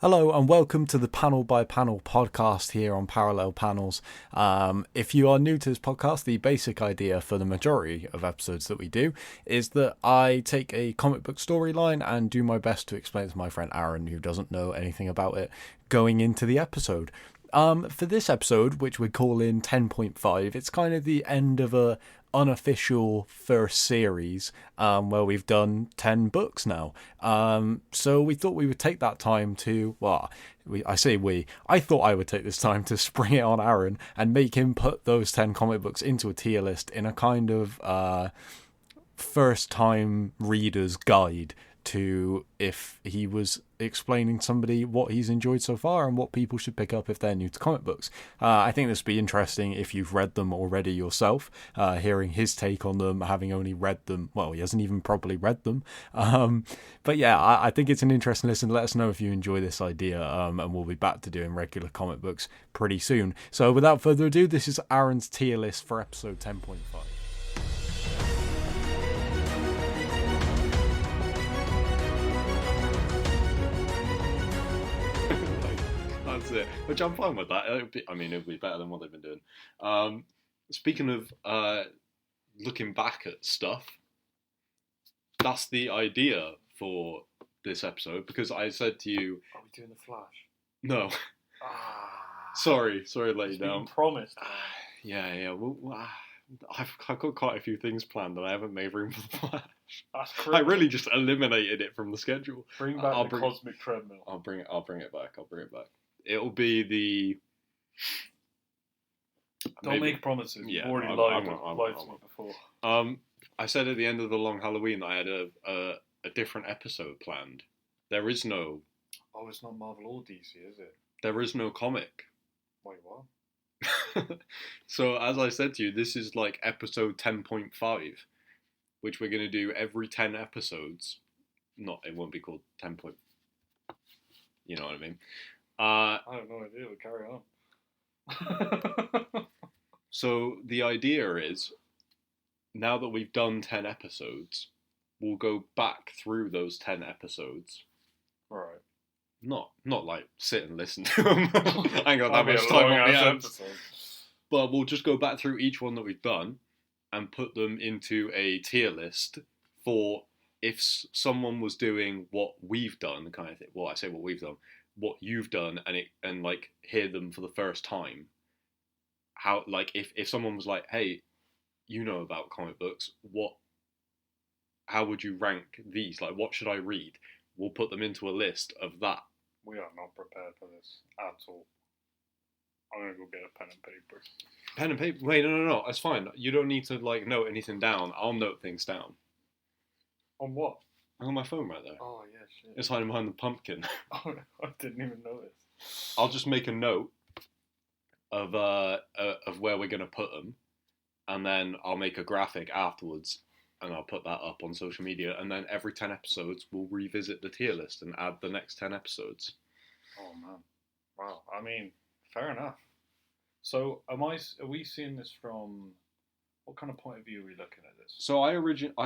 Hello and welcome to the Panel by Panel podcast here on Parallel Panels. If you are new to this podcast, the basic idea for the majority of episodes that we do is that I take a comic book storyline and do my best to explain it to my friend Aaron, who doesn't know anything about it, going into the episode. For this episode, which we're calling 10.5, it's kind of the end of a unofficial first series where we've done 10 books now. So we thought we would take that time to, I thought I would take this time to spring it on Aaron and make him put those 10 comic books into a tier list in a kind of first time reader's guide to if he was explaining to somebody what he's enjoyed so far and what people should pick up if they're new to comic books. I think this would be interesting if you've read them already yourself, hearing his take on them, having only read them. Well, he hasn't even properly read them. But yeah, I think it's an interesting listen. Let us know if you enjoy this idea, and we'll be back to doing regular comic books pretty soon. So without further ado, this is Aaron's tier list for episode 10.5. That's it. Which I'm fine with that. It'll be better than what they've been doing. Speaking of looking back at stuff, that's the idea for this episode, because I said to you... Are we doing the Flash? No. Sorry to let you down. Promised. Yeah. Well, I've got quite a few things planned and I haven't made room for the Flash. That's crazy. I really just eliminated it from the schedule. Bring back the cosmic treadmill. I'll bring it back. It'll be the... Don't make promises. Yeah, You've already lied to me before. I said at the end of the long Halloween that I had a different episode planned. There is no... Oh, it's not Marvel or DC, is it? There is no comic. Wait, what? So, as I said to you, this is like episode 10.5, which we're going to do every 10 episodes. It won't be called 10. You know what I mean? I have no idea, but carry on. So the idea is, now that we've done 10 episodes, we'll go back through those 10 episodes. Right. Not like sit and listen to them. I ain't got that much a time on my long-ass hands. But we'll just go back through each one that we've done and put them into a tier list for if someone was doing what we've done, kind of thing. Well, I say what we've done, what you've done, and like hear them for the first time. How, like, if someone was like, hey, you know about comic books, how would you rank these? Like, what should I read? We'll put them into a list of that. We are not prepared for this at all. I'm going to go get a pen and paper. Pen and paper? Wait, no, that's fine. You don't need to, like, note anything down. I'll note things down. On what? I got my phone right there. Oh, yeah, shit. It's hiding behind the pumpkin. Oh, I didn't even notice. I'll just make a note of where we're going to put them, and then I'll make a graphic afterwards, and I'll put that up on social media, and then every 10 episodes we'll revisit the tier list and add the next 10 episodes. Oh, man. Wow. I mean, fair enough. So, are we seeing this from... What kind of point of view are we looking at this? So I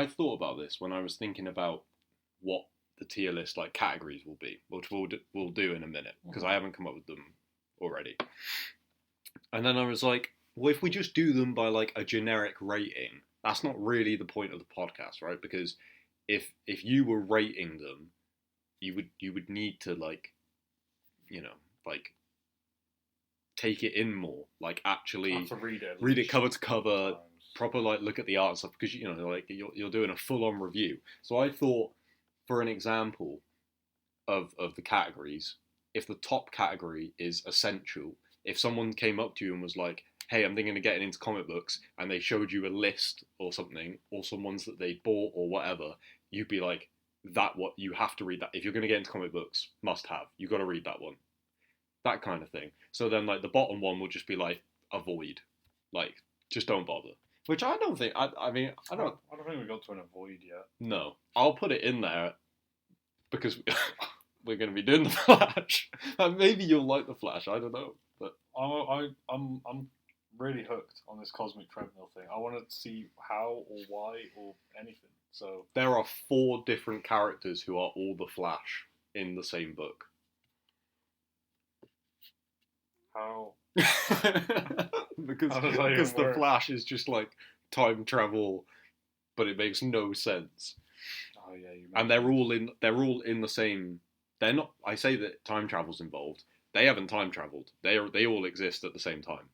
thought about this when I was thinking about what the tier list, like, categories will be, which we'll do in a minute, because I haven't come up with them already. And then I was like, well, if we just do them by, like, a generic rating, that's not really the point of the podcast, right? Because if you were rating them, you would need to, like, you know, like, take it in more, like, actually read it cover to cover, proper, like, look at the art and stuff, because, you know, like, you're doing a full-on review. So I thought, for an example of the categories, if the top category is essential, if someone came up to you and was like, hey, I'm thinking of getting into comic books, and they showed you a list or something, or some ones that they bought or whatever, you'd be like, you have to read that. If you're going to get into comic books, must have. You got to read that one. That kind of thing. So then, like, the bottom one will just be like, avoid. Like, just don't bother. Which I don't think, I don't think we got to an avoid yet. No. I'll put it in there because we're going to be doing the Flash. And maybe you'll like the Flash, I don't know. But I'm really hooked on this cosmic treadmill thing. I want to see how or why or anything. So there are 4 different characters who are all the Flash in the same book. How? because How does that even the work? Flash is just like time travel, but it makes no sense. Oh yeah, you. And they're all in the same. They're not. I say that time travel's involved. They haven't time traveled. They all exist at the same time.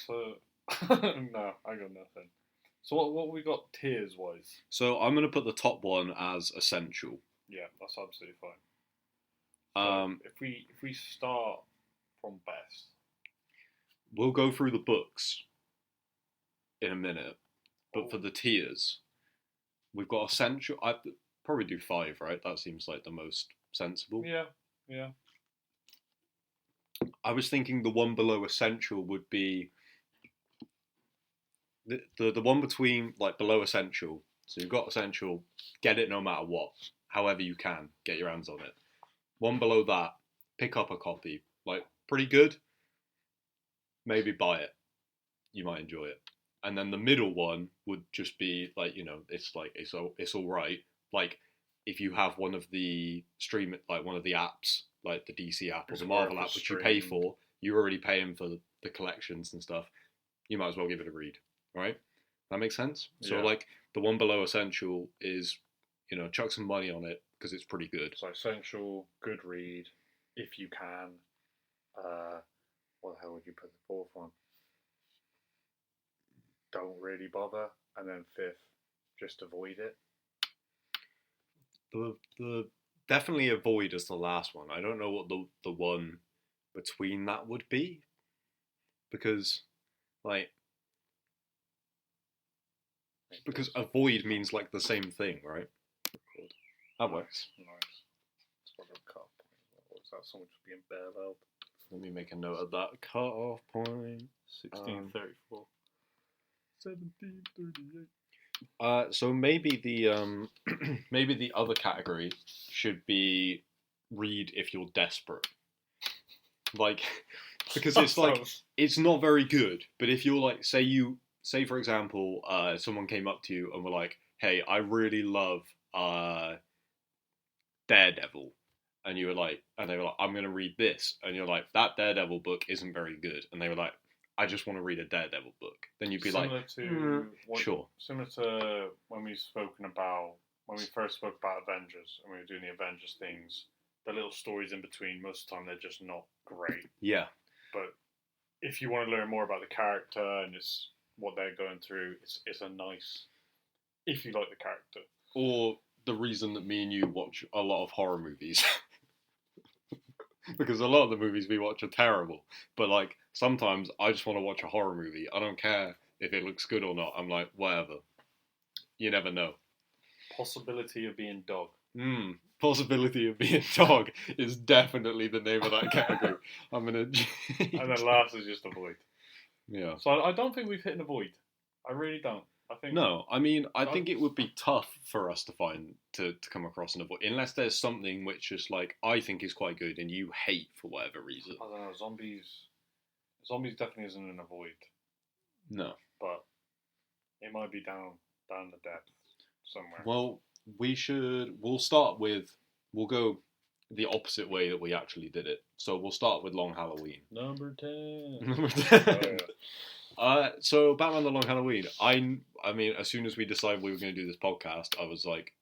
So no, I got nothing. So what we got tiers wise? So I'm gonna put the top one as essential. Yeah, that's absolutely fine. So if we start from best, We'll go through the books in a minute, but for the tiers, we've got essential. I'd probably do 5, right? That seems like the most sensible. yeah. I was thinking the one below essential would be the one between like below essential. So you've got essential, get it no matter what, however you can, get your hands on it. One below that, pick up a copy. Like pretty good. Maybe buy it. You might enjoy it. And then the middle one would just be like, it's like it's all right. Like if you have one of the one of the apps, like the DC app or the Marvel app, which you pay for, you're already paying for the collections and stuff. You might as well give it a read, right? That makes sense. So like the one below essential is, chuck some money on it because it's pretty good. So essential, good read, if you can. What the hell would you put the fourth one? Don't really bother, and then fifth, just avoid it. The definitely avoid is the last one. I don't know what the one between that would be, because avoid means like the same thing, right? That works. Nice. Let's put a cut point. What was that? Someone just being bare loud. Let me make a note of that. Cut off point 1634. 1738. So maybe the maybe the other category should be read if you're desperate. Like, because it's like it's not very good. But if you're like, say for example, someone came up to you and were like, "Hey, I really love Daredevil," and you were like, and they were like, "I'm gonna read this," and you're like, "That Daredevil book isn't very good," and they were like, "I just want to read a Daredevil book," then you'd be similar sure. Similar to when we first spoke about Avengers and we were doing the Avengers things. The little stories in between, most of the time they're just not great. Yeah. But if you want to learn more about the character and what they're going through, it's a nice. If you like the character. Or the reason that me and you watch a lot of horror movies. Because a lot of the movies we watch are terrible. But like sometimes I just want to watch a horror movie. I don't care if it looks good or not. I'm like, whatever. You never know. Possibility of being dog. Possibility of being dog is definitely the name of that category. I'm gonna. And then last is just avoid. Yeah. So I don't think we've hit an avoid. I really don't. I think. No, I mean, I think it would be tough for us to come across an avoid, unless there's something which is like I think is quite good and you hate for whatever reason. I don't know. Zombies definitely isn't an avoid. No. But it might be down the depth somewhere. Well, we'll go the opposite way that we actually did it. So we'll start with Long Halloween. Number 10. Number 10. Oh, yeah. So Batman the Long Halloween. I mean, as soon as we decided we were going to do this podcast, I was like,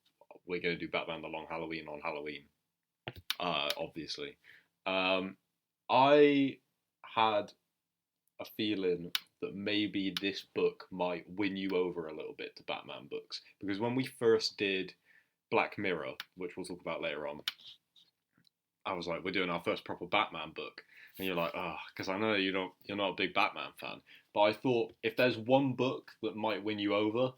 we're going to do Batman the Long Halloween on Halloween. Obviously. I had a feeling that maybe this book might win you over a little bit to Batman books. Because when we first did Black Mirror, which we'll talk about later on, I was like, we're doing our first proper Batman book. And you're like, because I know you're not a big Batman fan. But I thought if there's one book that might win you over,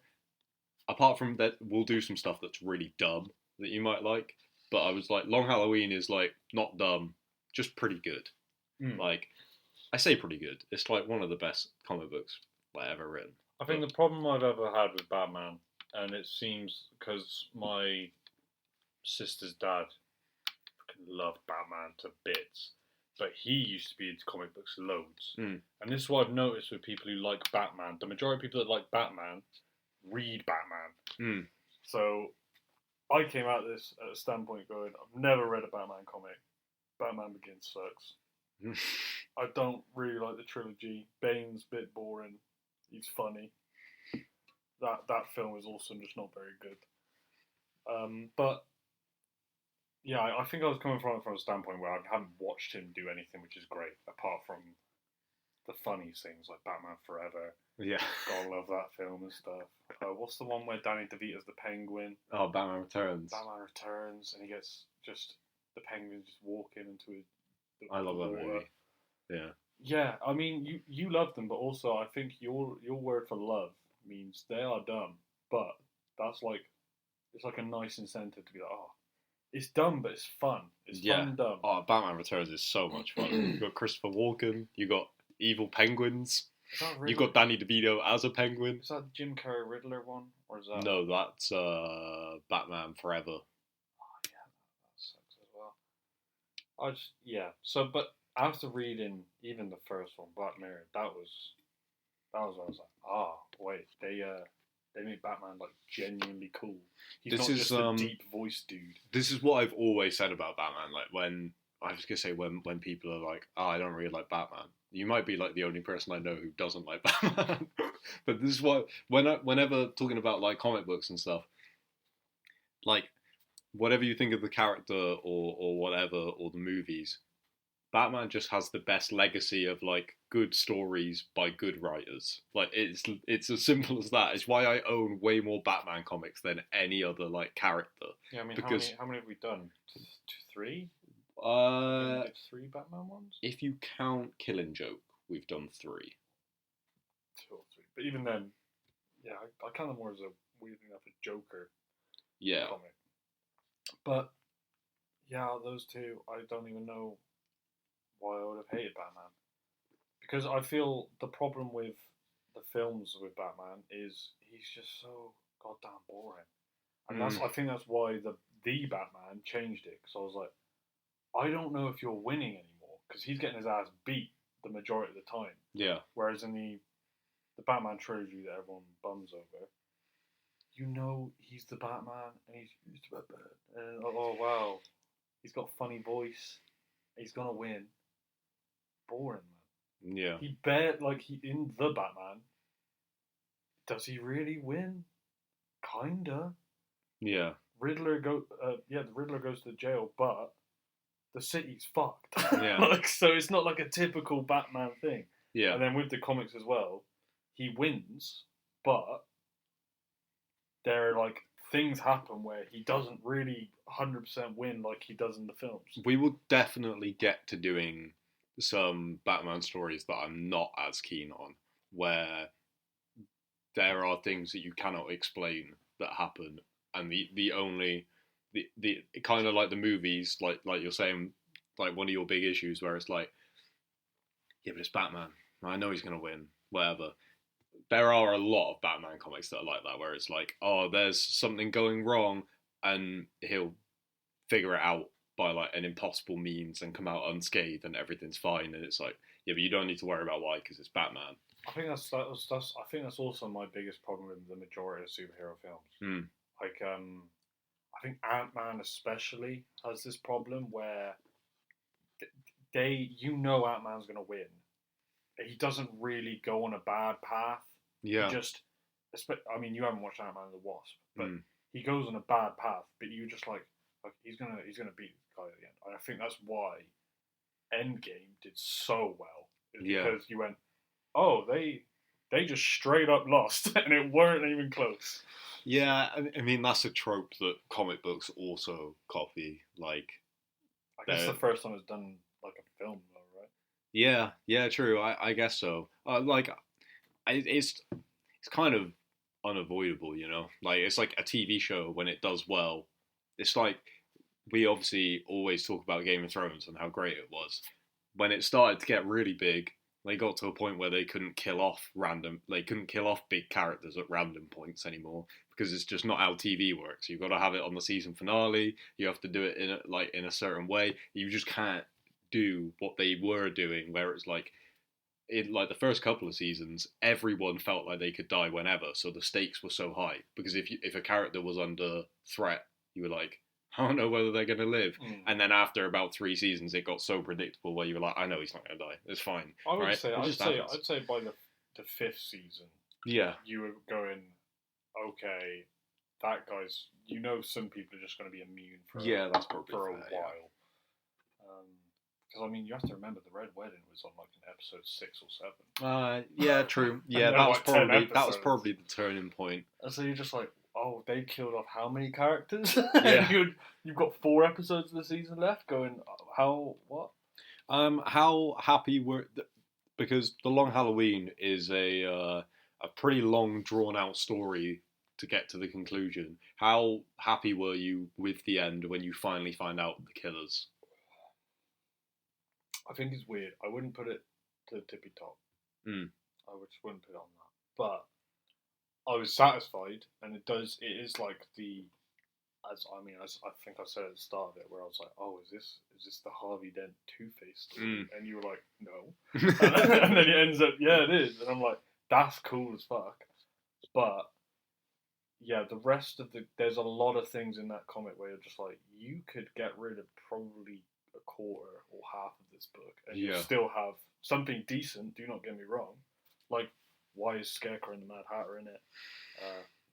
apart from that, we'll do some stuff that's really dumb that you might like. But I was like, Long Halloween is like not dumb, just pretty good. Like, I say pretty good. It's like one of the best comic books ever written. I think the problem I've ever had with Batman, and it seems because my sister's dad loved Batman to bits, but he used to be into comic books loads. And this is what I've noticed with people who like Batman. The majority of people that like Batman read Batman. So I came at this at a standpoint going, I've never read a Batman comic. Batman Begins sucks. I don't really like the trilogy. Bane's a bit boring. He's funny. That film is also just not very good. But yeah, I think I was coming from a standpoint where I haven't watched him do anything, which is great, apart from the funny things like Batman Forever. Yeah. Gotta love that film and stuff. What's the one where Danny DeVito's the Penguin? Oh, Batman Returns. Batman Returns, and he gets just the Penguin just walking into I love that water. movie. Yeah. Yeah, I mean, you love them, but also I think your word for love means they are dumb, but that's like, it's like a nice incentive to be like, oh, it's dumb, but it's fun. It's fun and dumb. Oh, Batman Returns is so much fun. You got Christopher Walken. You got evil penguins. You got Danny DeVito as a penguin. Is that the Jim Carrey Riddler one, or is that? No, that's Batman Forever. Oh yeah, that sucks as well. So, but after reading even the first one, Black Mirror, that was I was like, wait, they made Batman like genuinely cool. He's not just a deep voice dude. This is what I've always said about Batman. Like when I was gonna say when people are like, I don't really like Batman. You might be like the only person I know who doesn't like Batman. But this is what whenever talking about like comic books and stuff, like whatever you think of the character or whatever or the movies, Batman just has the best legacy of like good stories by good writers. Like it's as simple as that. It's why I own way more Batman comics than any other like character. Yeah, I mean, because how many have we done? 3? 3 Batman ones. If you count Killing Joke, we've done 3. 2 or 3, but even then, yeah, I count them more as a weirdly enough a Joker. Yeah. Comic. But yeah, those two, I don't even know why I would have hated Batman. Because I feel the problem with the films with Batman is he's just so goddamn boring. And I think that's why the Batman changed it. Because I was like, I don't know if you're winning anymore. Because he's getting his ass beat the majority of the time. Yeah. Whereas in the Batman trilogy that everyone bums over, you know he's the Batman and he's the Batman. And oh wow, he's got a funny voice. He's gonna win. Boring, man. Yeah. He bet like in the Batman. Does he really win? Kinda. Yeah. The Riddler goes to jail, but the city's fucked. Yeah. Like, so it's not like a typical Batman thing. Yeah. And then with the comics as well, he wins, but there are like things happen where he doesn't really 100% win like he does in the films. We will definitely get to doing some Batman stories that I'm not as keen on, where there are things that you cannot explain that happen, and the only kind of like the movies, like you're saying, like one of your big issues where it's like, yeah, but it's Batman. I know he's gonna win, whatever. There are a lot of Batman comics that are like that, where it's like, oh, there's something going wrong, and he'll figure it out by like an impossible means and come out unscathed, and everything's fine. And it's like, yeah, but you don't need to worry about why, because it's Batman. I think that's also my biggest problem with the majority of superhero films. Like, I think Ant-Man especially has this problem where Ant-Man's gonna win. He doesn't really go on a bad path. Yeah. I mean, you haven't watched Ant-Man and the Wasp, but he goes on a bad path. But you just like he's gonna beat the guy at the end. And I think that's why Endgame did so well. Because you went, oh, they just straight up lost, and it weren't even close. Yeah, I mean that's a trope that comic books also copy. Like, I guess the first time it's done like a film, though, right? Yeah, true. I guess so. It's kind of unavoidable, you know. Like it's like a TV show when it does well. It's like we obviously always talk about Game of Thrones and how great it was. When it started to get really big, they got to a point where they couldn't kill off big characters at random points anymore, because it's just not how TV works. You've got to have it on the season finale. You have to do it in a certain way. You just can't do what they were doing, where it's like in like the first couple of seasons, everyone felt like they could die whenever, so the stakes were so high. Because if a character was under threat you were like, I don't know whether they're going to live. Mm. And then after about 3 seasons, it got so predictable where you were like, I know he's not going to die. It's fine. I would right? say, I'd say by the 5th season, yeah, you were going, okay, that guy's. You know, some people are just going to be immune for that's probably for a fair, while. Because I mean, you have to remember the Red Wedding was on like an episode 6 or 7. Yeah, true. Yeah, that was probably the turning point. And so you're just like, oh, they killed off how many characters? Yeah. You've got 4 episodes of the season left. Going, what? How happy were because The Long Halloween is a pretty long, drawn out story to get to the conclusion. How happy were you with the end when you finally find out the killers? I think it's weird. I wouldn't put it to the tippy top. Mm. I just wouldn't put it on that. But I was satisfied, and it is like as I think I said at the start of it, where I was like, oh, is this the Harvey Dent Two-Face story? And you were like, no. And then it ends up, yeah, it is. And I'm like, that's cool as fuck. But yeah, the rest of there's a lot of things in that comic where you're just like, you could get rid of probably a quarter or half of this book, and you still have something decent. Do not get me wrong. Like, why is Scarecrow and the Mad Hatter in it?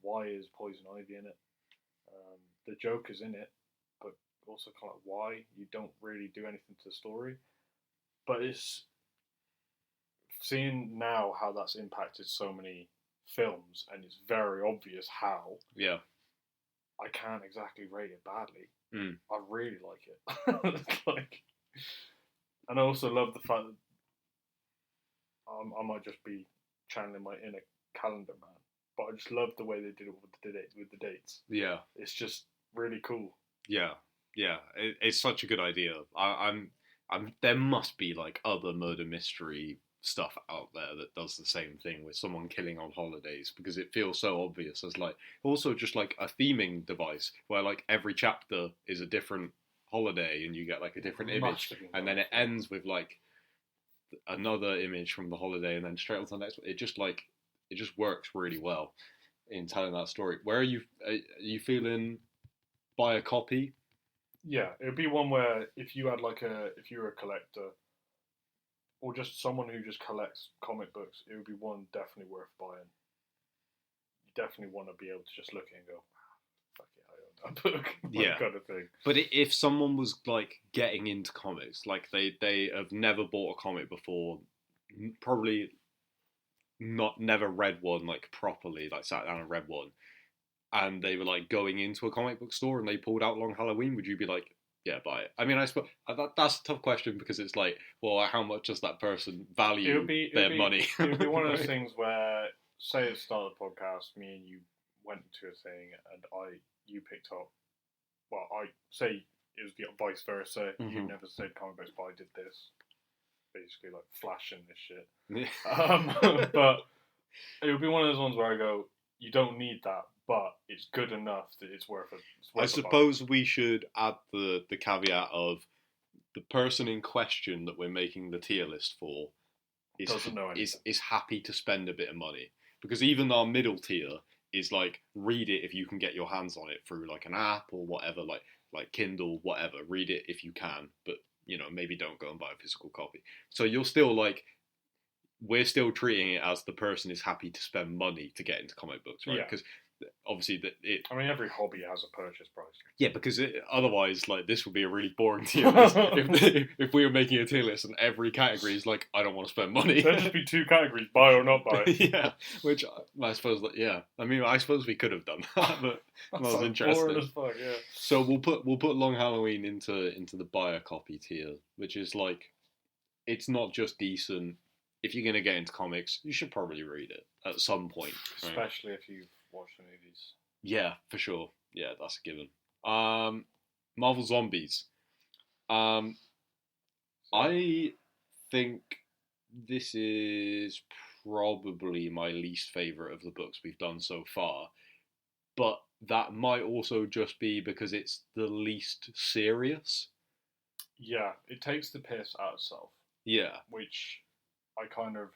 Why is Poison Ivy in it? The Joker's in it, but also kind of why you don't really do anything to the story. But it's seeing now how that's impacted so many films, and it's very obvious how. Yeah. I can't exactly rate it badly. I really like it. And I also love the fact that I might just be channeling my inner calendar man, but I just love the way they did it with the dates. Yeah, it's just really cool. Yeah, it's such a good idea. I'm. There must be like other murder mystery stuff out there that does the same thing with someone killing on holidays, because it feels so obvious as like also just like a theming device where like every chapter is a different holiday and you get like a different image, and then it ends with like another image from the holiday and then straight on to the next one. It just works really well in telling that story. Where are you feeling buy a copy? Yeah, it would be one where if you were a collector or just someone who just collects comic books, it would be one definitely worth buying. You definitely want to be able to just look at it and go, fuck it, I own that book. Yeah. Kind of thing. But if someone was like getting into comics, like they have never bought a comic before, probably never read one like properly, like sat down and read one, and they were like going into a comic book store and they pulled out Long Halloween, would you be like, yeah, buy it? I mean, I suppose that's a tough question, because it's like, well, how much does that person value their money? It would be one of those things where, say at the start of the podcast, me and you went to a thing and you picked up, well, I say it was the vice versa. Mm-hmm. You never said comic books, but I did this. Basically, like flashing this shit. But it would be one of those ones where I go, you don't need that, but it's good enough that it's worth it. I suppose we should add the caveat of the person in question that we're making the tier list for is happy to spend a bit of money, because even our middle tier is like, read it if you can get your hands on it through like an app or whatever, like Kindle, whatever. Read it if you can, but maybe don't go and buy a physical copy. So you're still like, we're still treating it as the person is happy to spend money to get into comic books, right? Because obviously I mean, every hobby has a purchase price. Yeah, because otherwise, like, this would be a really boring tier list. if we were making a tier list and every category is like, I don't want to spend money. There'd just be 2 categories: buy or not buy. Yeah, which I suppose I mean, I suppose we could have done that, but that was interesting. Boring as fuck, yeah. So we'll put Long Halloween into the buy a copy tier, which is like, it's not just decent. If you're gonna get into comics, you should probably read it at some point, right? Especially if you've watched the movies. Yeah, for sure. Yeah, that's a given. Marvel Zombies. I think this is probably my least favourite of the books we've done so far, but that might also just be because it's the least serious. Yeah, it takes the piss out of itself. Yeah. Which I kind of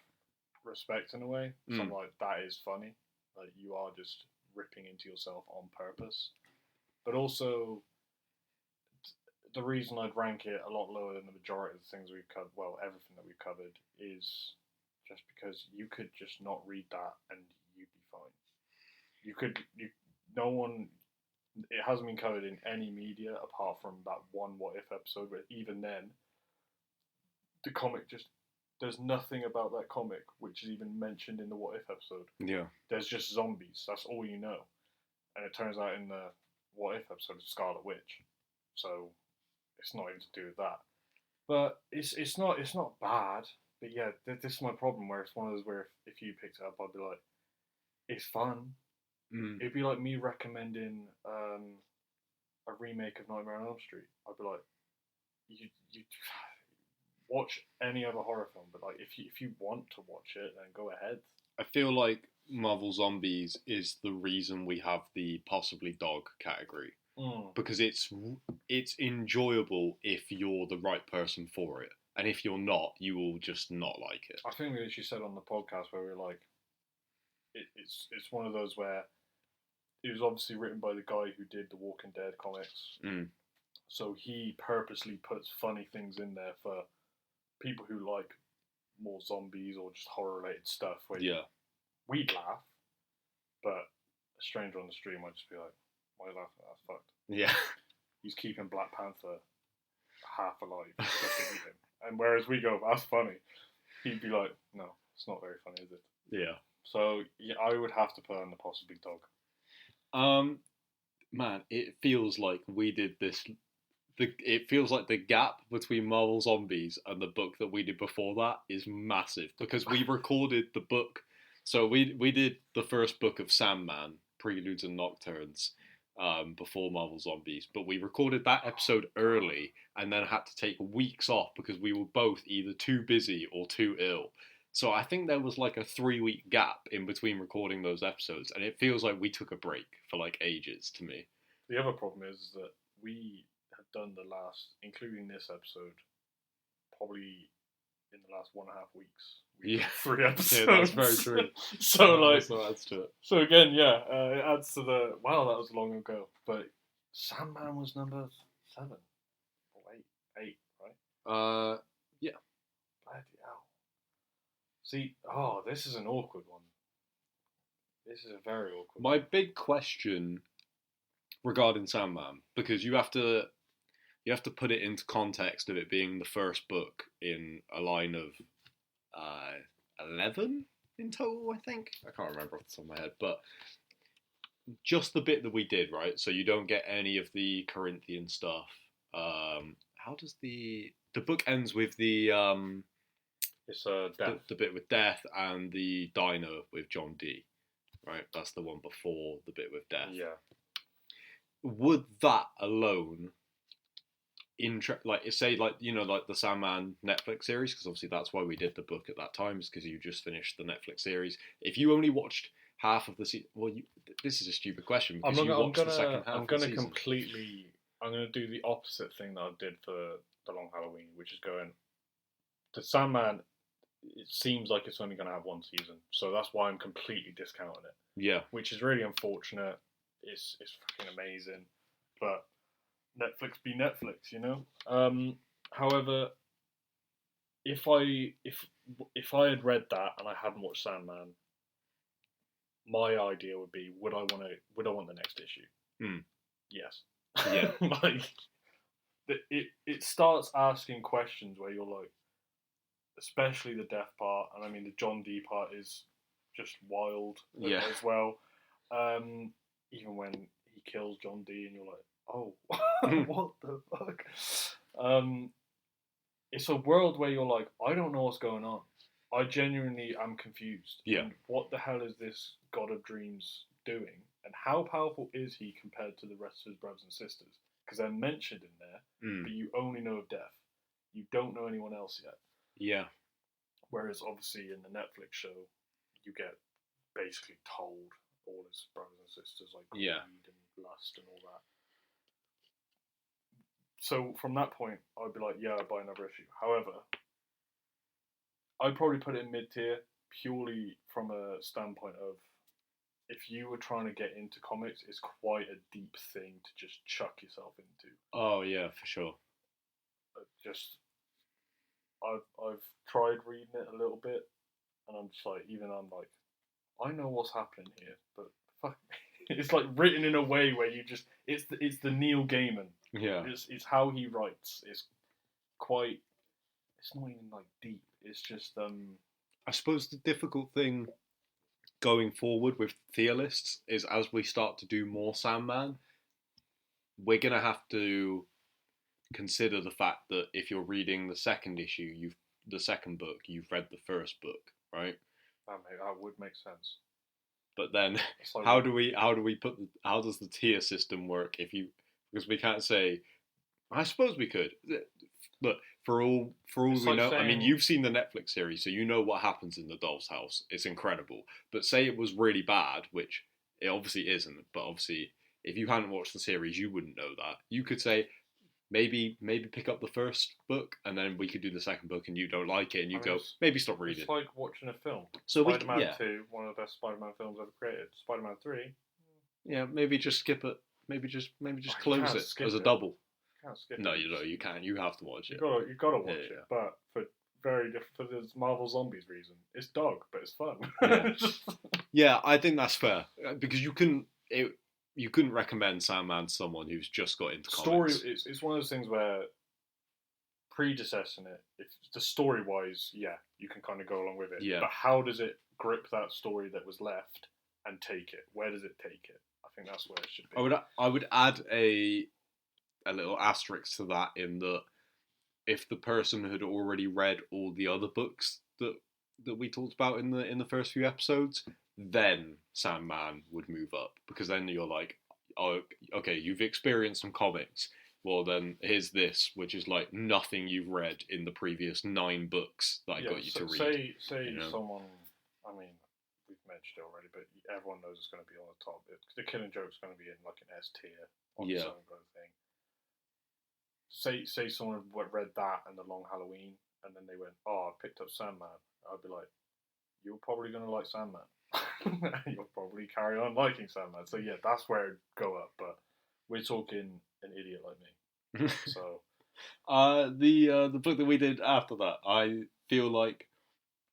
respect in a way. So I'm like, that is funny. Like, you are just ripping into yourself on purpose. But also, the reason I'd rank it a lot lower than the majority of the things we've covered, well, everything that we've covered, is just because you could just not read that and you'd be fine. No one, it hasn't been covered in any media apart from that one What If episode, but even then, the comic just, there's nothing about that comic which is even mentioned in the What If episode. Yeah. There's just zombies, that's all you know. And it turns out in the What If episode, it's Scarlet Witch. So, it's not even to do with that. But it's not bad. But yeah, this is my problem, where it's one of those where if you picked it up, I'd be like, it's fun. It'd be like me recommending a remake of Nightmare on Elm Street. I'd be like, you watch any other horror film, but like if you want to watch it, then go ahead. I feel like Marvel Zombies is the reason we have the possibly dog category. Because it's enjoyable if you're the right person for it, and if you're not, you will just not like it. I think we literally said on the podcast where we were like, it's one of those where it was obviously written by the guy who did the Walking Dead comics, so he purposely puts funny things in there for people who like more zombies or just horror related stuff. Where we'd laugh, but a stranger on the street might just be like, "Why are you laughing? That's fucked." Yeah. He's keeping Black Panther half alive. And whereas we go, "That's funny," he'd be like, "No, it's not very funny, is it?" Yeah. So yeah, I would have to put on the possibly dog. Man, it feels like we did this. It feels like the gap between Marvel Zombies and the book that we did before that is massive, because we recorded the book. So we did the first book of Sandman, Preludes and Nocturnes, before Marvel Zombies, but we recorded that episode early and then had to take weeks off because we were both either too busy or too ill. So I think there was like a 3-week gap in between recording those episodes, and it feels like we took a break for like ages to me. The other problem is that we have done the last, including this episode, probably in the last 1.5 weeks. We've done 3 episodes. Yeah, that's very true. So like, also adds to it. So again, yeah, it adds to the, wow, that was long ago. But Sandman was number 7 or 8, right? Yeah. Bloody hell. See, this is an awkward one. This is a very awkward My big question regarding Sandman, because you have to put it into context of it being the first book in a line of 11 in total, I think. I can't remember off the top of my head, but just the bit that we did, right? So you don't get any of the Corinthian stuff. How does the book ends with the it's death. The bit with death and the diner with John D, right? That's the one before the bit with death. Yeah. Would that alone like the Sandman Netflix series, because obviously that's why we did the book at that time, is because you just finished the Netflix series. If you only watched half of the season, this is a stupid question because you watched the second half. I'm going to do the opposite thing that I did for the Long Halloween, which is going, the Sandman, it seems like it's only going to have 1 season, so that's why I'm completely discounting it. Yeah, which is really unfortunate. It's fucking amazing, but Netflix be Netflix, you know. However, if I had read that and I hadn't watched Sandman, my idea would be, would I want the next issue? Yes. Yeah. Like, it starts asking questions where you're like, especially the death part, and I mean the John D part is just wild as well. Even when he kills John D, and you're like, oh, what the fuck? It's a world where you're like, I don't know what's going on. I genuinely am confused. Yeah. And what the hell is this God of Dreams doing? And how powerful is he compared to the rest of his brothers and sisters? Because they're mentioned in there, but you only know of death. You don't know anyone else yet. Yeah. Whereas obviously in the Netflix show, you get basically told all his brothers and sisters, like greed and lust and all that. So from that point, I'd be like, yeah, I'd buy another issue. However, I'd probably put it in mid-tier purely from a standpoint of if you were trying to get into comics, it's quite a deep thing to just chuck yourself into. Oh yeah, for sure. Just I've tried reading it a little bit, and I'm just like, I know what's happening here, but fuck, it's like written in a way where you just it's the Neil Gaiman. Yeah. It's how he writes. It's quite. It's not even like deep. It's just I suppose the difficult thing going forward with tier lists is as we start to do more Sandman, we're gonna have to consider the fact that if you're reading the second issue, the second book, you've read the first book, right? that would make sense. But then, Like, how does the tier system work? Because we can't say. I suppose we could. Look, for all we like know, saying, I mean, you've seen the Netflix series, so you know what happens in the Doll's House. It's incredible. But say it was really bad, which it obviously isn't. But obviously, if you hadn't watched the series, you wouldn't know that. You could say maybe pick up the first book, and then we could do the second book, and you don't like it, and you maybe stop reading. It's like watching a film. So Spider-Man 2, one of the best Spider-Man films ever created. Spider-Man 3. Yeah, maybe just skip it. Maybe just close it as a double. Can't skip no, it. you can't. You have to watch it. You gotta watch it. But for very different, for the Marvel Zombies reason, it's dog, but it's fun. Yeah, yeah, I think that's fair because you couldn't recommend Sandman to someone who's just got into comics. It's one of those things where predecessing it, if the story wise, yeah, you can kind of go along with it. Yeah. But how does it grip that story that was left and take it? Where does it take it? I think that's where it should be. I would add a little asterisk to that in that if the person had already read all the other books that we talked about in the first few episodes, then Sandman would move up because then you're like, oh, okay, you've experienced some comics. Well, then here's this, which is like nothing you've read in the previous 9 books that I got you to read. Say someone, I mean, we've mentioned it already, but everyone knows it's going to be on the top. The Killing Joke's going to be in like an S tier on the Southern Grove thing. Say someone read that and The Long Halloween, and then they went, oh, I picked up Sandman. I'd be like, you're probably going to like Sandman. You'll probably carry on liking Sandman. So yeah, that's where it'd go up. But we're talking an idiot like me. So, the book that we did after that, I feel like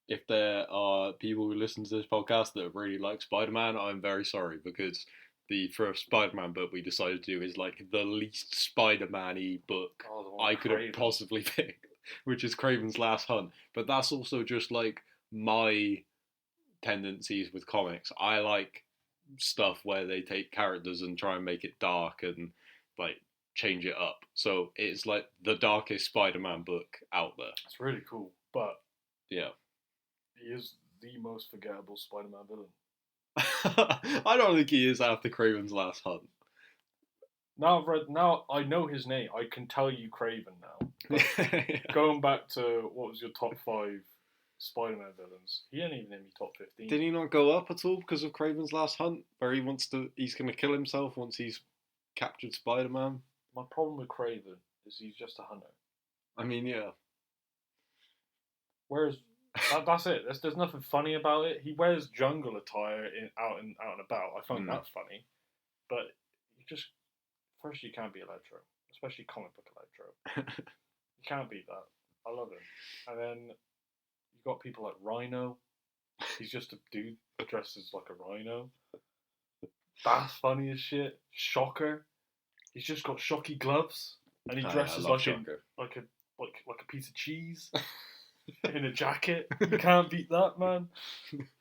if there are people who listen to this podcast that really like Spider-Man, I'm very sorry because the first Spider-Man book we decided to do is like the least Spider-Man-y book I could have possibly picked, which is Kraven's Last Hunt. But that's also just like my tendencies with comics. I like stuff where they take characters and try and make it dark and like change it up. So it's like the darkest Spider-Man book out there. It's really cool, but yeah, he is the most forgettable Spider-Man villain. I don't think he is after Kraven's Last Hunt. Now I know his name. I can tell you Kraven now. Yeah. Going back to what was your top 5 Spider-Man villains, he ain't even in my top 15. Did he not go up at all because of Kraven's Last Hunt, where he's going to kill himself once he's captured Spider-Man? My problem with Kraven is he's just a hunter. I mean, yeah. Whereas that's it. There's nothing funny about it. He wears jungle attire out and about. I find that funny, but first you can't be Electro, especially comic book Electro. You can't beat that. I love him. And then you got people like Rhino. He's just a dude dressed as like a rhino. That's funny as shit. Shocker. He's just got shocky gloves, and he dresses like a piece of cheese. In a jacket. You can't beat that, man.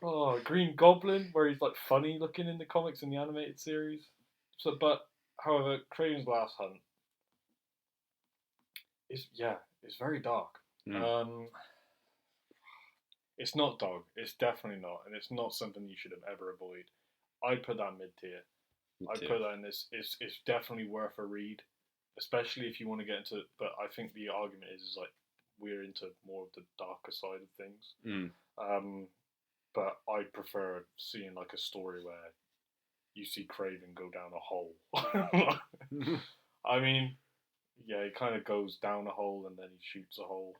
Oh, Green Goblin, where he's like funny looking in the comics and the animated series. However, Kraven's Last Hunt is very dark. It's not dog. It's definitely not, and it's not something you should ever avoid. I'd put that mid tier. I'd put that in this. It's definitely worth a read, especially if you want to get into. But I think the argument is like, we're into more of the darker side of things. But I prefer seeing like a story where you see Kraven go down a hole. I mean, yeah, he kind of goes down a hole and then he shoots a hole,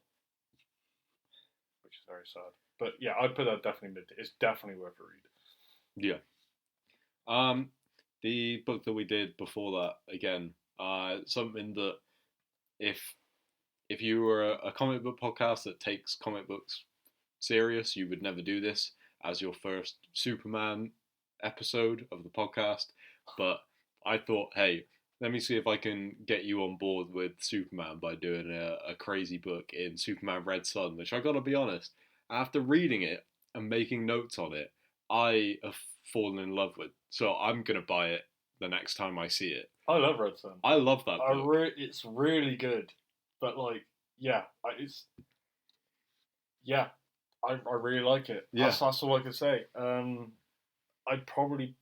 which is very sad. But yeah, I'd put that definitely mid. It's definitely worth a read. Yeah. The book that we did before that, again, something that if you were a comic book podcast that takes comic books serious, you would never do this as your first Superman episode of the podcast. But I thought, hey, let me see if I can get you on board with Superman by doing a crazy book in Superman Red Sun, which I gotta be honest, after reading it and making notes on it, I have fallen in love with. So I'm gonna buy it the next time I see it. I love Red Sun. I love that book. It's really good, but like, yeah, I really like it. Yeah. That's all I can say. I'd probably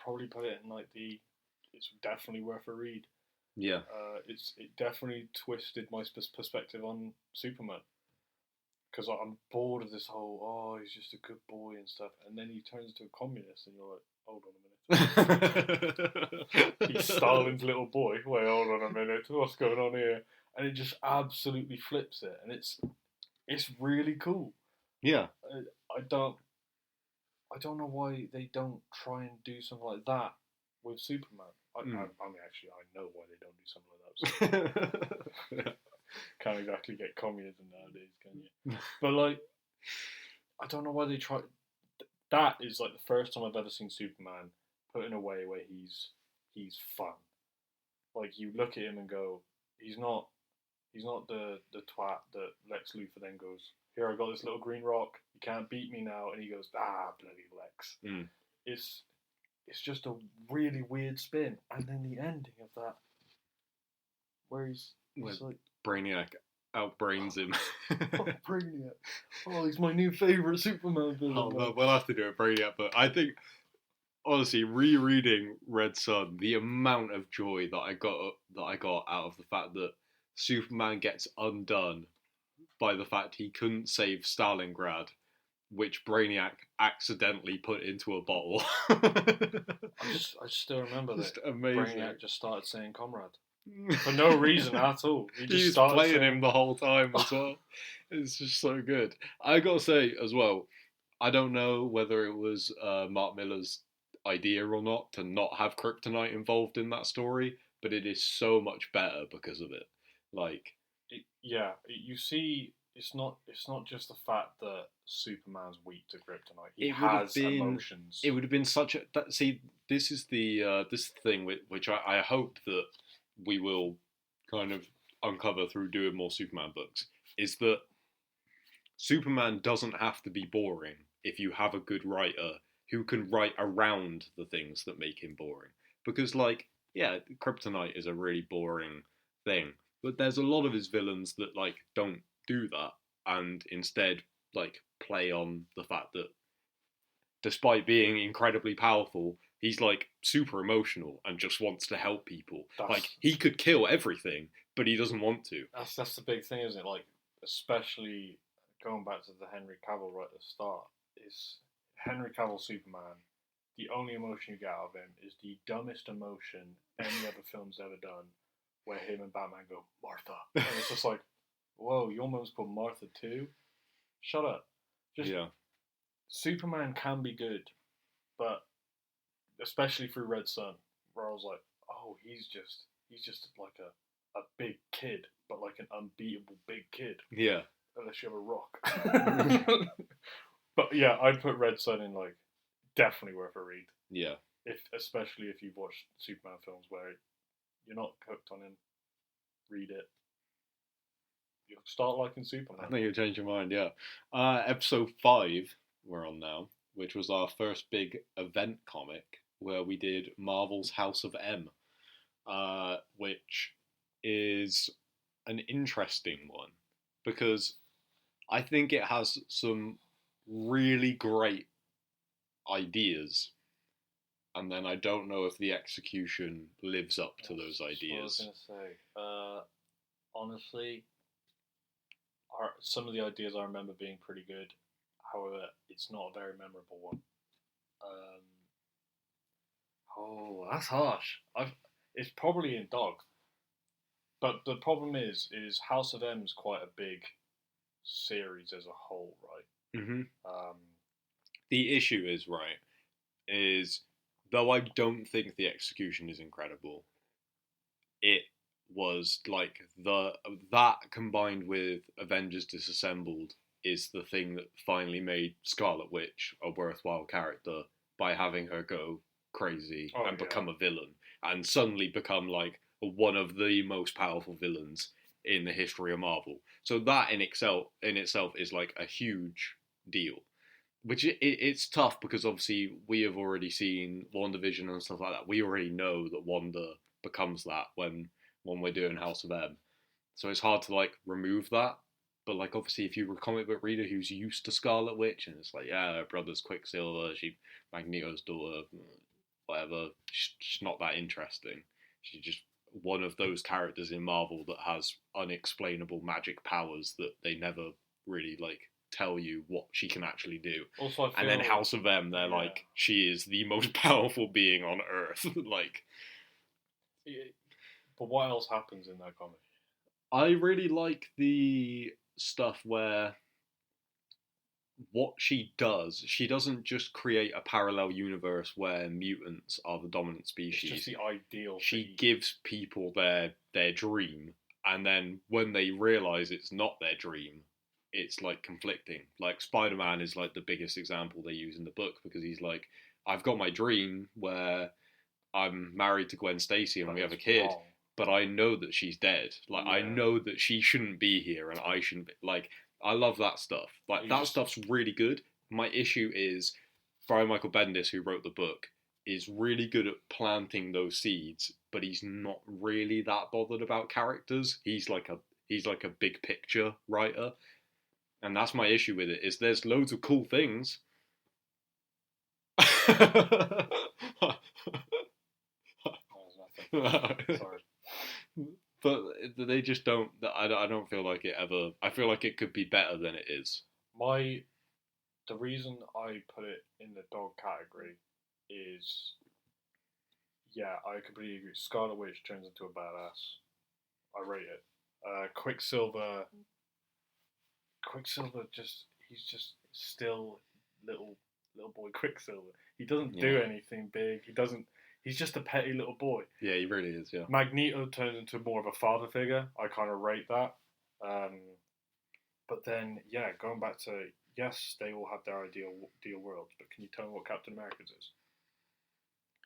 put it in like it's definitely worth a read. Yeah. It definitely twisted my perspective on Superman. Because I'm bored of this whole, he's just a good boy and stuff. And then he turns into a communist and you're like, hold on a minute. He's Stalin's little boy. Wait, hold on a minute. What's going on here? And it just absolutely flips it. And it's really cool. Yeah. I don't know why they don't try and do something like that with Superman. I mean, actually, I know why they don't do something like that with Superman. Can't exactly get communism nowadays, can you? But like, I don't know why they try. That is like the first time I've ever seen Superman put in a way where he's fun. Like you look at him and go, he's not the twat that Lex Luthor then goes, here I got this little green rock, you can't beat me now, and he goes, bloody Lex. It's just a really weird spin, and then the ending of that, where he's like. Brainiac outbrains him. Brainiac. Oh, he's my new favourite Superman villain. Oh, no, we'll have to do a Brainiac, but I think, honestly, rereading Red Sun, the amount of joy that I got out of the fact that Superman gets undone by the fact he couldn't save Stalingrad, which Brainiac accidentally put into a bottle. I still remember that Brainiac just started saying comrade. For no reason at all. He was playing him the whole time as well. It's just so good. I gotta say as well, I don't know whether it was Mark Millar's idea or not to not have kryptonite involved in that story, but it is so much better because of it. Like, you see, it's not just the fact that Superman's weak to kryptonite. He has emotions. It would have been such a this is the thing which I hope that we will kind of uncover through doing more Superman books, is that Superman doesn't have to be boring if you have a good writer who can write around the things that make him boring. Because, like, yeah, kryptonite is a really boring thing, but there's a lot of his villains that, like, don't do that, and instead, like, play on the fact that despite being incredibly powerful, he's like super emotional and just wants to help people. Like he could kill everything, but he doesn't want to. That's the big thing, isn't it? Like, especially going back to the Henry Cavill right at the start, is Henry Cavill Superman. The only emotion you get out of him is the dumbest emotion any other film's ever done, where him and Batman go, Martha. And it's just like, whoa, your mum's called Martha too? Shut up. Superman can be good, but especially through Red Sun, where I was like, oh, he's just like a big kid, but like an unbeatable big kid. Yeah. Unless you have a rock. But yeah, I'd put Red Sun in, like, definitely worth a read. Yeah. Especially if you've watched Superman films where you're not hooked on him, read it. You'll start liking Superman. I think you'll change your mind, yeah. Episode 5 we're on now, which was our first big event comic, where we did Marvel's House of M, which is an interesting one, because I think it has some really great ideas, and then I don't know if the execution lives up to those ideas. That's what I was going to say. Honestly, some of the ideas I remember being pretty good. However, it's not a very memorable one. That's harsh. It's probably in Dog. But the problem is House of M is quite a big series as a whole, right? Mm-hmm. The issue is though I don't think the execution is incredible, it was like that combined with Avengers Disassembled is the thing that finally made Scarlet Witch a worthwhile character by having her go crazy and become a villain and suddenly become like one of the most powerful villains in the history of Marvel. So that in itself is like a huge deal. Which it's tough because obviously we have already seen WandaVision and stuff like that. We already know that Wanda becomes that when we're doing House of M. So it's hard to like remove that. But like obviously if you're a comic book reader who's used to Scarlet Witch and it's like, yeah, her brother's Quicksilver, she Magneto's daughter, whatever, she's not that interesting. She's just one of those characters in Marvel that has unexplainable magic powers that they never really like tell you what she can actually do. Also, and then House of M, they're like, she is the most powerful being on Earth. Like, but what else happens in that comic? I really like the stuff where what she does, she doesn't just create a parallel universe where mutants are the dominant species. It's just the ideal. She gives people their dream, and then when they realize it's not their dream, it's like conflicting. Like Spider-Man is like the biggest example they use in the book because he's like, I've got my dream where I'm married to Gwen Stacy and we have a kid, but I know that she's dead. Like I know that she shouldn't be here and I shouldn't be. Like I love that stuff. Like that stuff's really good. My issue is Brian Michael Bendis, who wrote the book, is really good at planting those seeds, but he's not really that bothered about characters. He's like a big picture writer. And that's my issue with it, is there's loads of cool things. Sorry. But they just don't, I don't feel like it ever, I feel like it could be better than it is. The reason I put it in the dog category is, I completely agree. Scarlet Witch turns into a badass. I rate it. Quicksilver, he's just still little boy Quicksilver. He doesn't do anything big. He's just a petty little boy. Yeah, he really is, yeah. Magneto turns into more of a father figure. I kind of rate that. But then, going back to, yes, they all have their ideal worlds, but can you tell me what Captain America's is?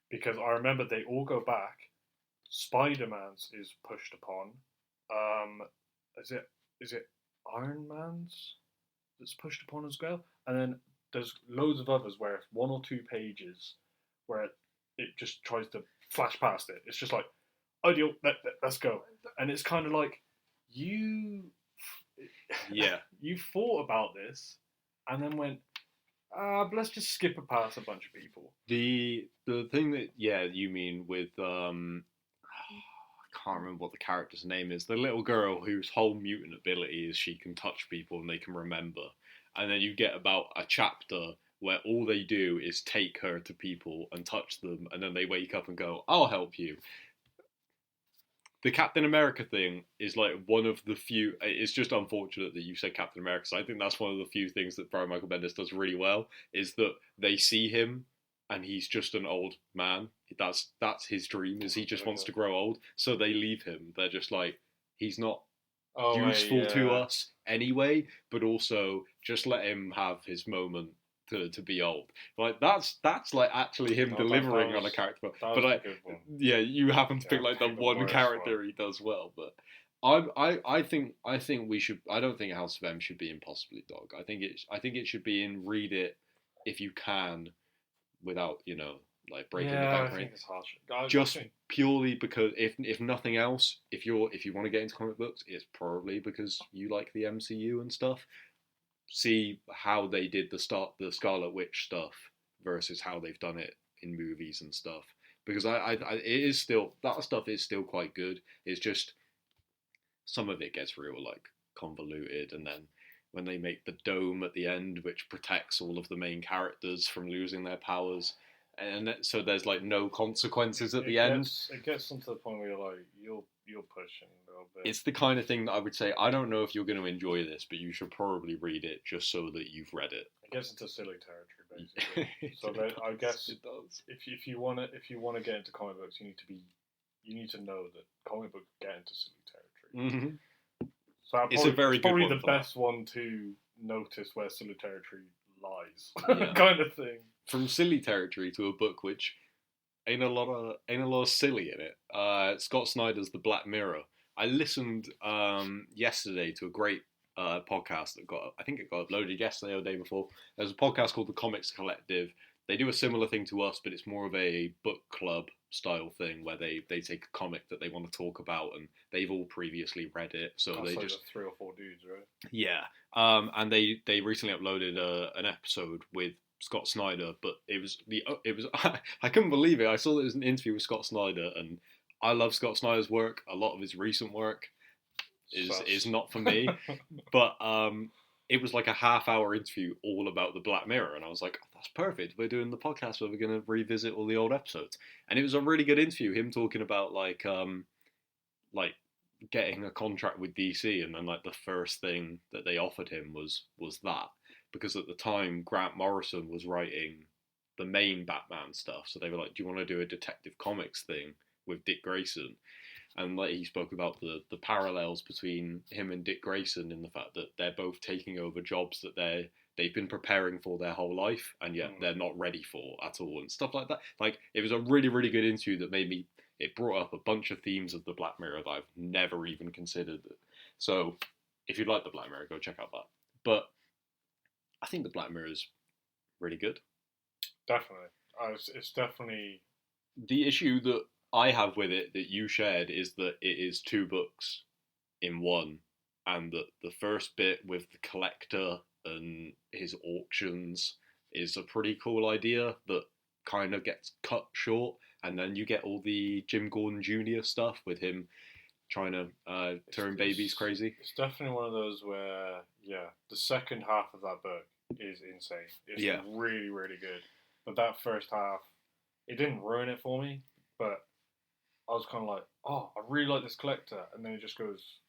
Because I remember they all go back. Spider-Man's is pushed upon. Is it Iron Man's that's pushed upon as well? And then there's loads of others where it's 1 or 2 pages where it just tries to flash past it. It's just like, ideal, let's go. And it's kind of like, you thought about this and then went, let's just skip past a bunch of people. The thing that, you mean with, I can't remember what the character's name is, the little girl whose whole mutant ability is she can touch people and they can remember. And then you get about a chapter where all they do is take her to people and touch them, and then they wake up and go, I'll help you. The Captain America thing is like one of the few, it's just unfortunate that you said Captain America, so I think that's one of the few things that Brian Michael Bendis does really well, is that they see him and he's just an old man. That's his dream, is he just wants to grow old, so they leave him. They're just like, he's not useful to us anyway, but also just let him have his moment to be old. Like that's like actually him delivering on a character. But like, you happen to pick like the one character he does well. But I think we should. I don't think House of M should be in Possibly Dog. I think it should be in Read It if you can, without like breaking the bank. I think it's harsh. Just purely because if nothing else, if you want to get into comic books, it's probably because you like the MCU and stuff. See how they did the Scarlet Witch stuff versus how they've done it in movies and stuff. Because it is still, that stuff is still quite good. It's just some of it gets real like convoluted, and then when they make the dome at the end, which protects all of the main characters from losing their powers, and so there's like no consequences at the end. It gets to the point where you're like, you're pushing a little bit. It's the kind of thing that I would say, I don't know if you're going to enjoy this, but you should probably read it just so that you've read it. It gets into silly territory, basically. So that, I guess it does. if you wanna get into comic books, you need to know that comic books get into silly territory. Mm-hmm. So It's a very good probably one the for best one to notice where silly territory lies, Yeah. kind of thing. From silly territory to a book which ain't a lot of silly in it. Scott Snyder's The Black Mirror. I listened yesterday to a great podcast I think it got uploaded yesterday or the day before. There's a podcast called The Comics Collective. They do a similar thing to us, but it's more of a book club style thing where they take a comic that they want to talk about and they've all previously read it, so That's they like just 3 or 4 dudes, right? yeah. And they recently uploaded an episode with Scott Snyder, but it was I couldn't believe it. I saw that it was an interview with Scott Snyder, and I love Scott Snyder's work. A lot of his recent work is not for me, but it was like a half-hour interview all about the Black Mirror, and I was like, oh, that's perfect. We're doing the podcast where we're going to revisit all the old episodes, and it was a really good interview. Him talking about like getting a contract with DC, and then like the first thing that they offered him was that, because at the time Grant Morrison was writing the main Batman stuff, so they were like, do you want to do a Detective Comics thing with Dick Grayson? And like he spoke about the parallels between him and Dick Grayson in the fact that they're both taking over jobs that they've been preparing for their whole life, and yet they're not ready for at all, and stuff like that. Like, it was a really, really good interview that it brought up a bunch of themes of the Black Mirror that I've never even considered. So if you'd like the Black Mirror, go check out that. But I think the Black Mirror is really good. Definitely. It's definitely... The issue that I have with it that you shared is that it is 2 books in one, and that the first bit with the collector and his auctions is a pretty cool idea that kind of gets cut short, and then you get all the Jim Gordon Jr. stuff with him trying to turn babies crazy. It's definitely one of those where, the second half of that book is insane. It's really, really good. But that first half, it didn't ruin it for me, but I was kind of like, oh, I really like this collector, and then it just goes,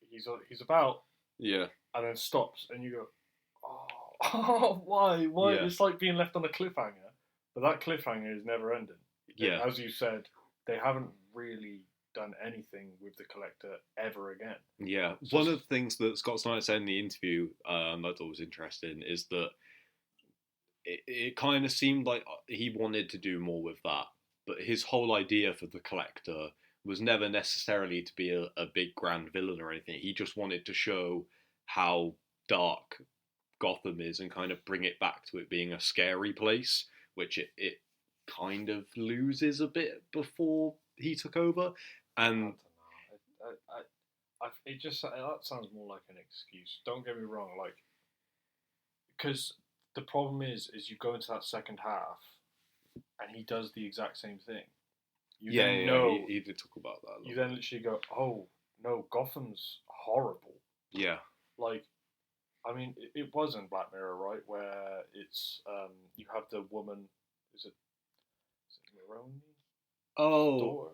he's about, and then stops, and you go, oh, why? Yeah. It's like being left on a cliffhanger, but that cliffhanger is never ending. Yeah, as you said, they haven't really done anything with the collector ever again. Yeah, one of the things that Scott Snyder said in the interview that I thought was interesting is that it kind of seemed like he wanted to do more with that. But his whole idea for the collector was never necessarily to be a big grand villain or anything. He just wanted to show how dark Gotham is and kind of bring it back to it being a scary place, which it kind of loses a bit before he took over. And I don't know. It just, that sounds more like an excuse. Don't get me wrong, like, because the problem is you go into that second half, and he does the exact same thing. He did talk about that. You then literally go, oh, no, Gotham's horrible. Yeah. Like, I mean, it was in Black Mirror, right, where it's, you have the woman, is it Maroni? Oh,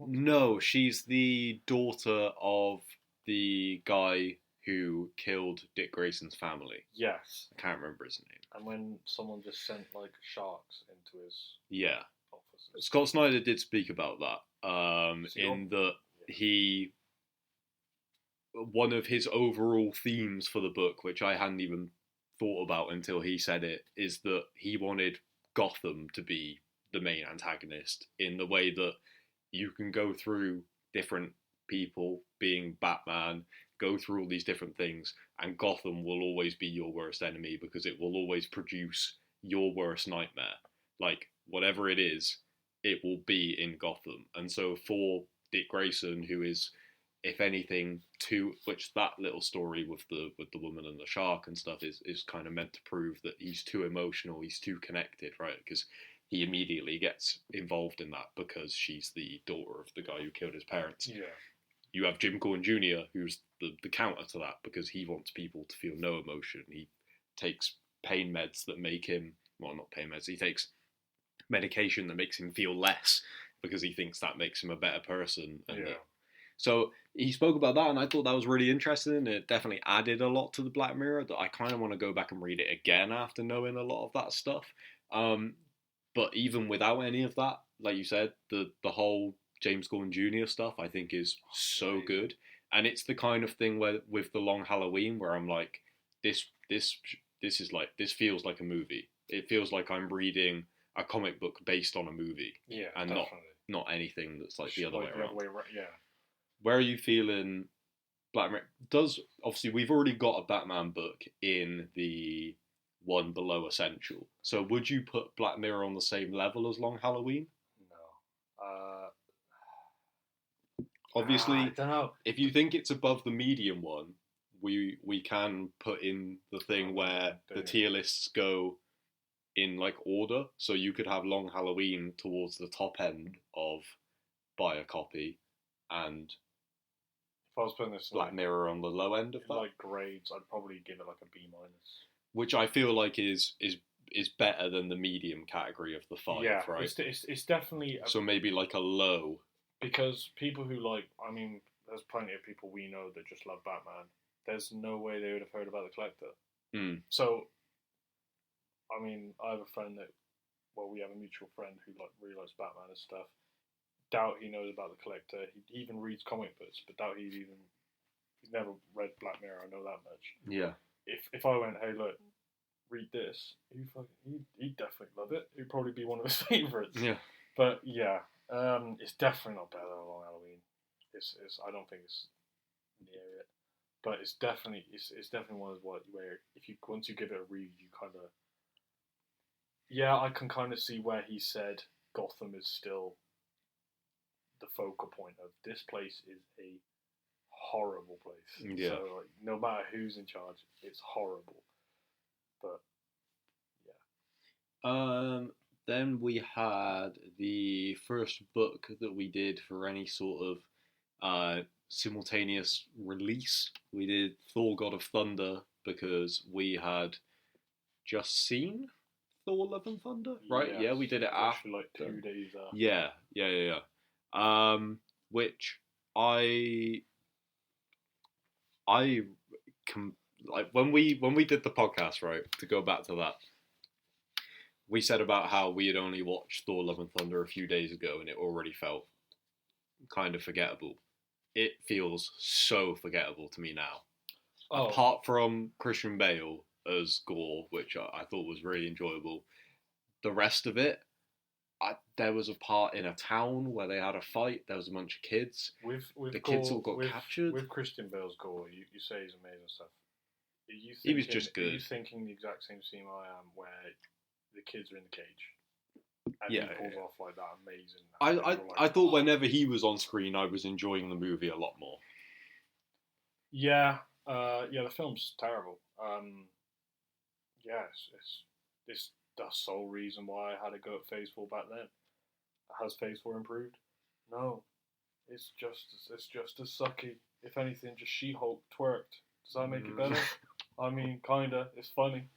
no, she's the daughter of the guy who killed Dick Grayson's family. Yes. I can't remember his name. And when someone just sent, like, sharks into his office. Scott Snyder did speak about that, in that one of his overall themes for the book, which I hadn't even thought about until he said it, is that he wanted Gotham to be the main antagonist, in the way that you can go through different people being Batman, go through all these different things, and Gotham will always be your worst enemy because it will always produce your worst nightmare. Like, whatever it is, it will be in Gotham. And so for Dick Grayson, who is, if anything, which that little story with the woman and the shark and stuff is kind of meant to prove that he's too emotional, he's too connected, right? Because he immediately gets involved in that because she's the daughter of the guy who killed his parents. Yeah. You have Jim Gordon Jr., who's the counter to that, because he wants people to feel no emotion. He takes pain meds that make him, well, not pain meds, he takes medication that makes him feel less because he thinks that makes him a better person. And So he spoke about that, and I thought that was really interesting. It definitely added a lot to the Black Mirror that I kind of want to go back and read it again after knowing a lot of that stuff. Um, but even without any of that, like you said, the whole James Gordon Jr. stuff I think is so good, and it's the kind of thing where with the Long Halloween where I'm like, this is like this feels like a movie. It feels like I'm reading a comic book based on a movie, and definitely. not anything that's like the other way around. Yeah. Where are you feeling Black Mirror? Obviously we've already got a Batman book in the one below Essential. So would you put Black Mirror on the same level as Long Halloween? No. Obviously, I don't know. if you think it's above the medium one, we can put in the thing where the tier lists go in like order. So you could have Long Halloween towards the top end of buy a copy, and if I was putting this Black Mirror on the low end of that. Like grades, I'd probably give it like a B-. Which I feel like is better than the medium category of the 5, yeah, right? It's definitely... So maybe like a low. Because people who like... I mean, there's plenty of people we know that just love Batman. There's no way they would have heard about The Collector. So, I mean, I have a friend that... Well, we have a mutual friend who like really likes Batman and stuff. Doubt he knows about The Collector. He even reads comic books, but doubt he's never read Black Mirror, I know that much. Yeah. If I went, hey, look, read this, he'd definitely love it. It'd probably be one of his favourites. Yeah. But yeah, it's definitely not better than Long Halloween. It's I don't think it's near it. But it's definitely one of those where if you once you give it a read, you kind of... Yeah, I can kind of see where he said Gotham is still the focal point of this place is a horrible place. Yeah. So like, no matter who's in charge, it's horrible. But yeah. Then we had the first book that we did for any sort of simultaneous release. We did Thor: God of Thunder because we had just seen Thor: Love and Thunder, right? Yes, yeah, we did it after like 2 days after. Yeah. Which I can like when we did the podcast, right? To go back to that, we said about how we had only watched Thor: Love and Thunder a few days ago, and it already felt kind of forgettable. It feels so forgettable to me now. Oh. Apart from Christian Bale as Gore, which I thought was really enjoyable, the rest of it, there was a part in a town where they had a fight. There was a bunch of kids. With the Gore, kids all got captured. With Christian Bale's Gore, you say he's amazing stuff. He was just good. Are you thinking the exact same scene I am, where the kids are in the cage? And yeah, he pulls off like that amazing. I thought whenever he was on screen, I was enjoying the movie a lot more. Yeah, the film's terrible. It's the sole reason why I had to go at Phase 4 back then. Has Phase 4 improved? No, it's just as sucky. If anything, just She-Hulk twerked. Does that make it better? I mean, kinda. It's funny,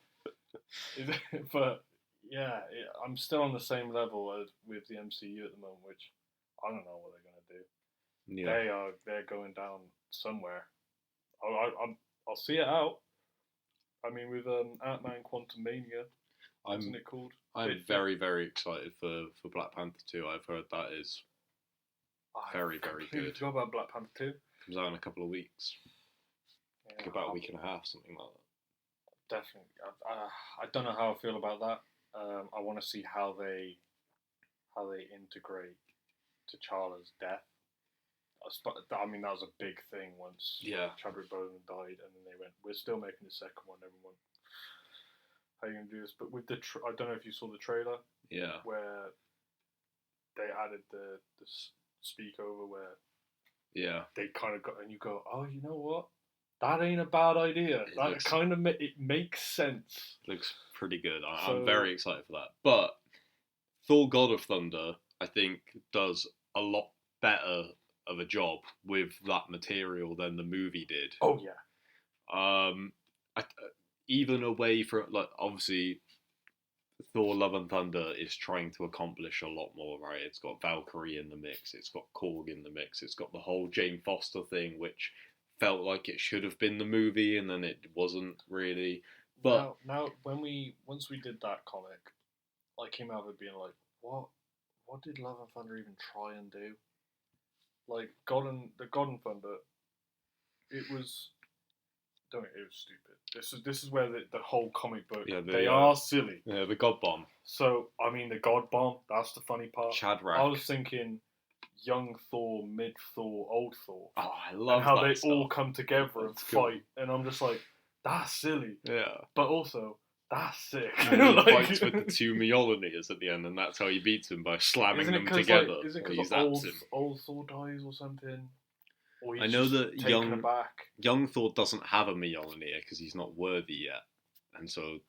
but. Yeah, I'm still on the same level as with the MCU at the moment, which I don't know what they're going to do. Yeah. They're going down somewhere. I'll see it out. I mean, with Ant-Man Quantumania, isn't it called? I'm very, very excited for Black Panther 2. I've heard that is very, very good. Did you know about Black Panther 2? Comes out in a couple of weeks. Yeah, like about a week and a half, something like that. Definitely. I don't know how I feel about that. I want to see how they integrate T'Challa's death. I mean, that was a big thing once Chadwick Boseman died, and then they went, "We're still making the second one." Everyone, how are you gonna do this? But with the, I don't know if you saw the trailer. Yeah. Where they added the speak over where. Yeah. They kind of got, and you go, "Oh, you know what? That ain't a bad idea. That kind of it makes sense." Looks pretty good. I'm very excited for that. But Thor: God of Thunder, I think, does a lot better of a job with that material than the movie did. Oh yeah. Even away from, like, obviously Thor: Love and Thunder is trying to accomplish a lot more, right? It's got Valkyrie in the mix, it's got Korg in the mix, it's got the whole Jane Foster thing, which felt like it should have been the movie, and then it wasn't really. But now once we did that comic, I came out of it being like, what did Love and Thunder even try and do? Like God and Thunder, it was. Don't it was stupid. This is where the whole comic book. Yeah, they are silly. Yeah, the God Bomb. So I mean, the God Bomb. That's the funny part. Shadrach. I was thinking, young Thor, mid Thor, old Thor. Oh, I love and how that they stuff. all come together and That's cool. fight, and I'm just like, that's silly. Yeah. But also, that's sick. And he fights with the two Mjolnirs at the end, and that's how he beats him, by slamming them together. Is it or he because zaps him. old Thor dies or something? Or I know that young young Thor doesn't have a Mjolnir because he's not worthy yet, and so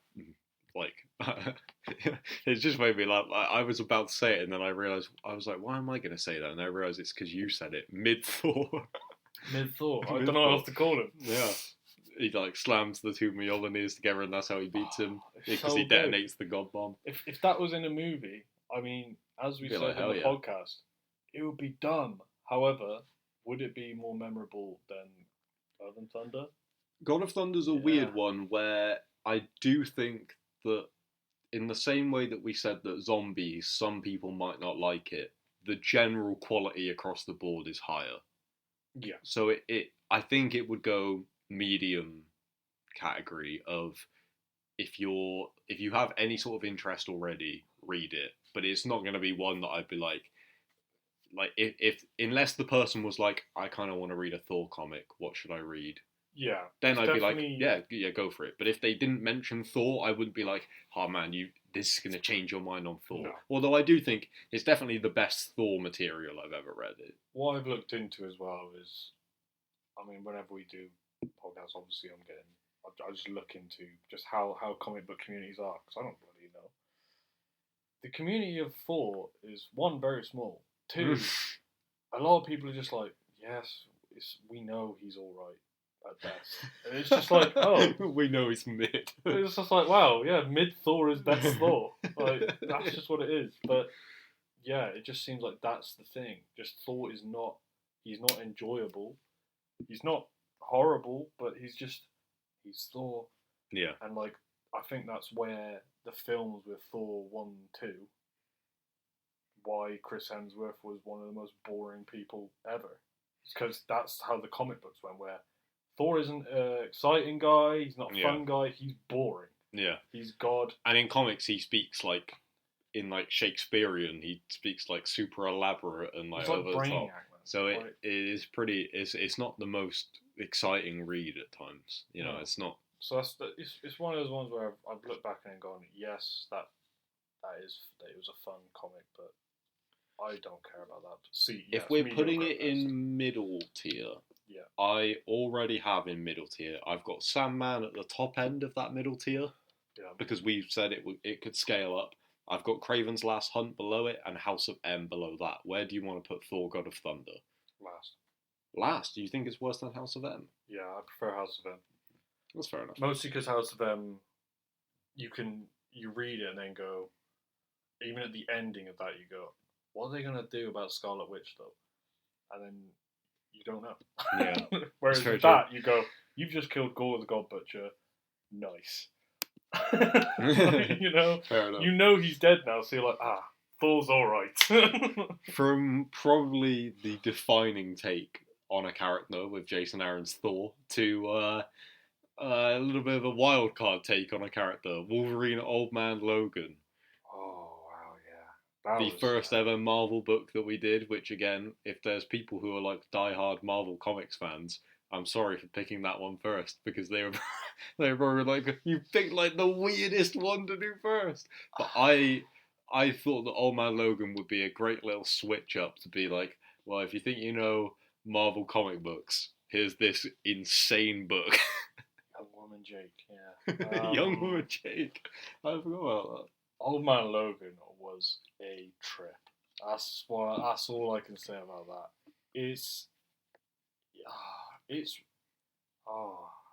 like it just made me laugh. I was about to say it, and then I realized I was like, why am I going to say that? And I realized it's because you said it mid Thor. Mid Thor. I don't know what else to call him. Yeah. He like slams the two Mjolnirs together, and that's how he beats him because so he detonates the God Bomb. If that was in a movie, I mean, as we said in the podcast, it would be dumb. However, would it be more memorable than God and Thunder? God of Thunder's a weird one where I do think that in the same way that we said that zombies, some people might not like it, the general quality across the board is higher. Yeah. So I think it would go medium category of if you have any sort of interest already, read it. But it's not going to be one that I'd be like if unless the person was like, I kind of want to read a Thor comic, what should I read? Yeah. Then I'd be like, yeah, go for it. But if they didn't mention Thor, I wouldn't be like, oh man, this is going to change your mind on Thor. No. Although I do think it's definitely the best Thor material I've ever read. What I've looked into as well is, I mean, whenever we do podcasts, obviously I just look into just how comic book communities are, because I don't really know. The community of Thor is, one, very small. Two, a lot of people are just like, yes, we know he's all right at best. And it's just like, oh. We know he's mid. It's just like, wow, yeah, mid Thor is best Thor. Like, that's just what it is. But, yeah, it just seems like that's the thing. Just Thor he's not enjoyable. He's not horrible, but he's Thor. Yeah. And, like, I think that's where the films with Thor 1 and 2, why Chris Hemsworth was one of the most boring people ever. It's because that's how the comic books went, where Thor isn't an exciting guy, he's not a fun guy, he's boring. Yeah. He's God. And in comics, he speaks like, in like Shakespearean, he speaks like super elaborate and like over the top. So it is pretty, it's not the most exciting read at times. You know, it's not. So it's one of those ones where I've looked back and gone, yes, that it was a fun comic, but I don't care about that. See, if we're putting it in middle tier, I already have in middle tier. I've got Sandman at the top end of that middle tier, because we've said it could scale up. I've got Kraven's Last Hunt below it and House of M below that. Where do you want to put Thor: God of Thunder? Last? Do you think it's worse than House of M? Yeah, I prefer House of M. That's fair enough. Mostly because House of M, you read it and then go, even at the ending of that, you go, what are they going to do about Scarlet Witch, though? And then you don't know. Yeah. Whereas with that, you go, you've just killed Gore the God Butcher. Nice. You know? Fair enough. You know he's dead now, so you're like, Thor's alright. From probably the defining take on a character with Jason Aaron's Thor to a little bit of a wild card take on a character, Wolverine Old Man Logan. Oh, wow, yeah. The first ever Marvel book that we did, which again, if there's people who are like diehard Marvel Comics fans, I'm sorry for picking that one first, because they were probably like, you picked like the weirdest one to do first. But I thought that Old Man Logan would be a great little switch up to be like, well, if you think you know Marvel comic books, here's this insane book. Young Woman Jake, yeah. Young Woman Jake. I forgot about that. Old Man Logan was a trip. That's all I can say about that.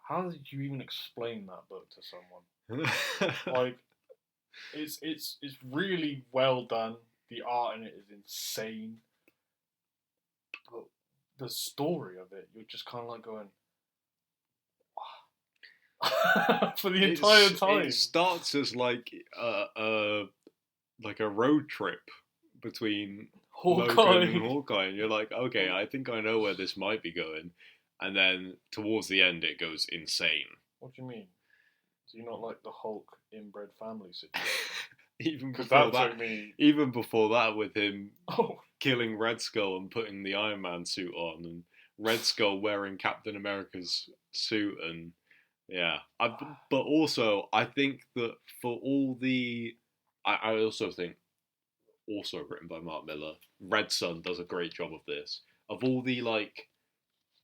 How did you even explain that book to someone? Like, It's really well done. The art in it is insane. But the story of it, you're just kind of like going, wow. For the entire time. It starts as like a road trip between Logan and Hawkeye, and you're like, okay, I think I know where this might be going, and then towards the end it goes insane. What do you mean? Do you not like the Hulk inbred family situation? Even before that, with him killing Red Skull and putting the Iron Man suit on, and Red Skull wearing Captain America's suit, and yeah. But also, I think that for all the, I also think, also written by Mark Miller, Red Sun does a great job of this. Of all the like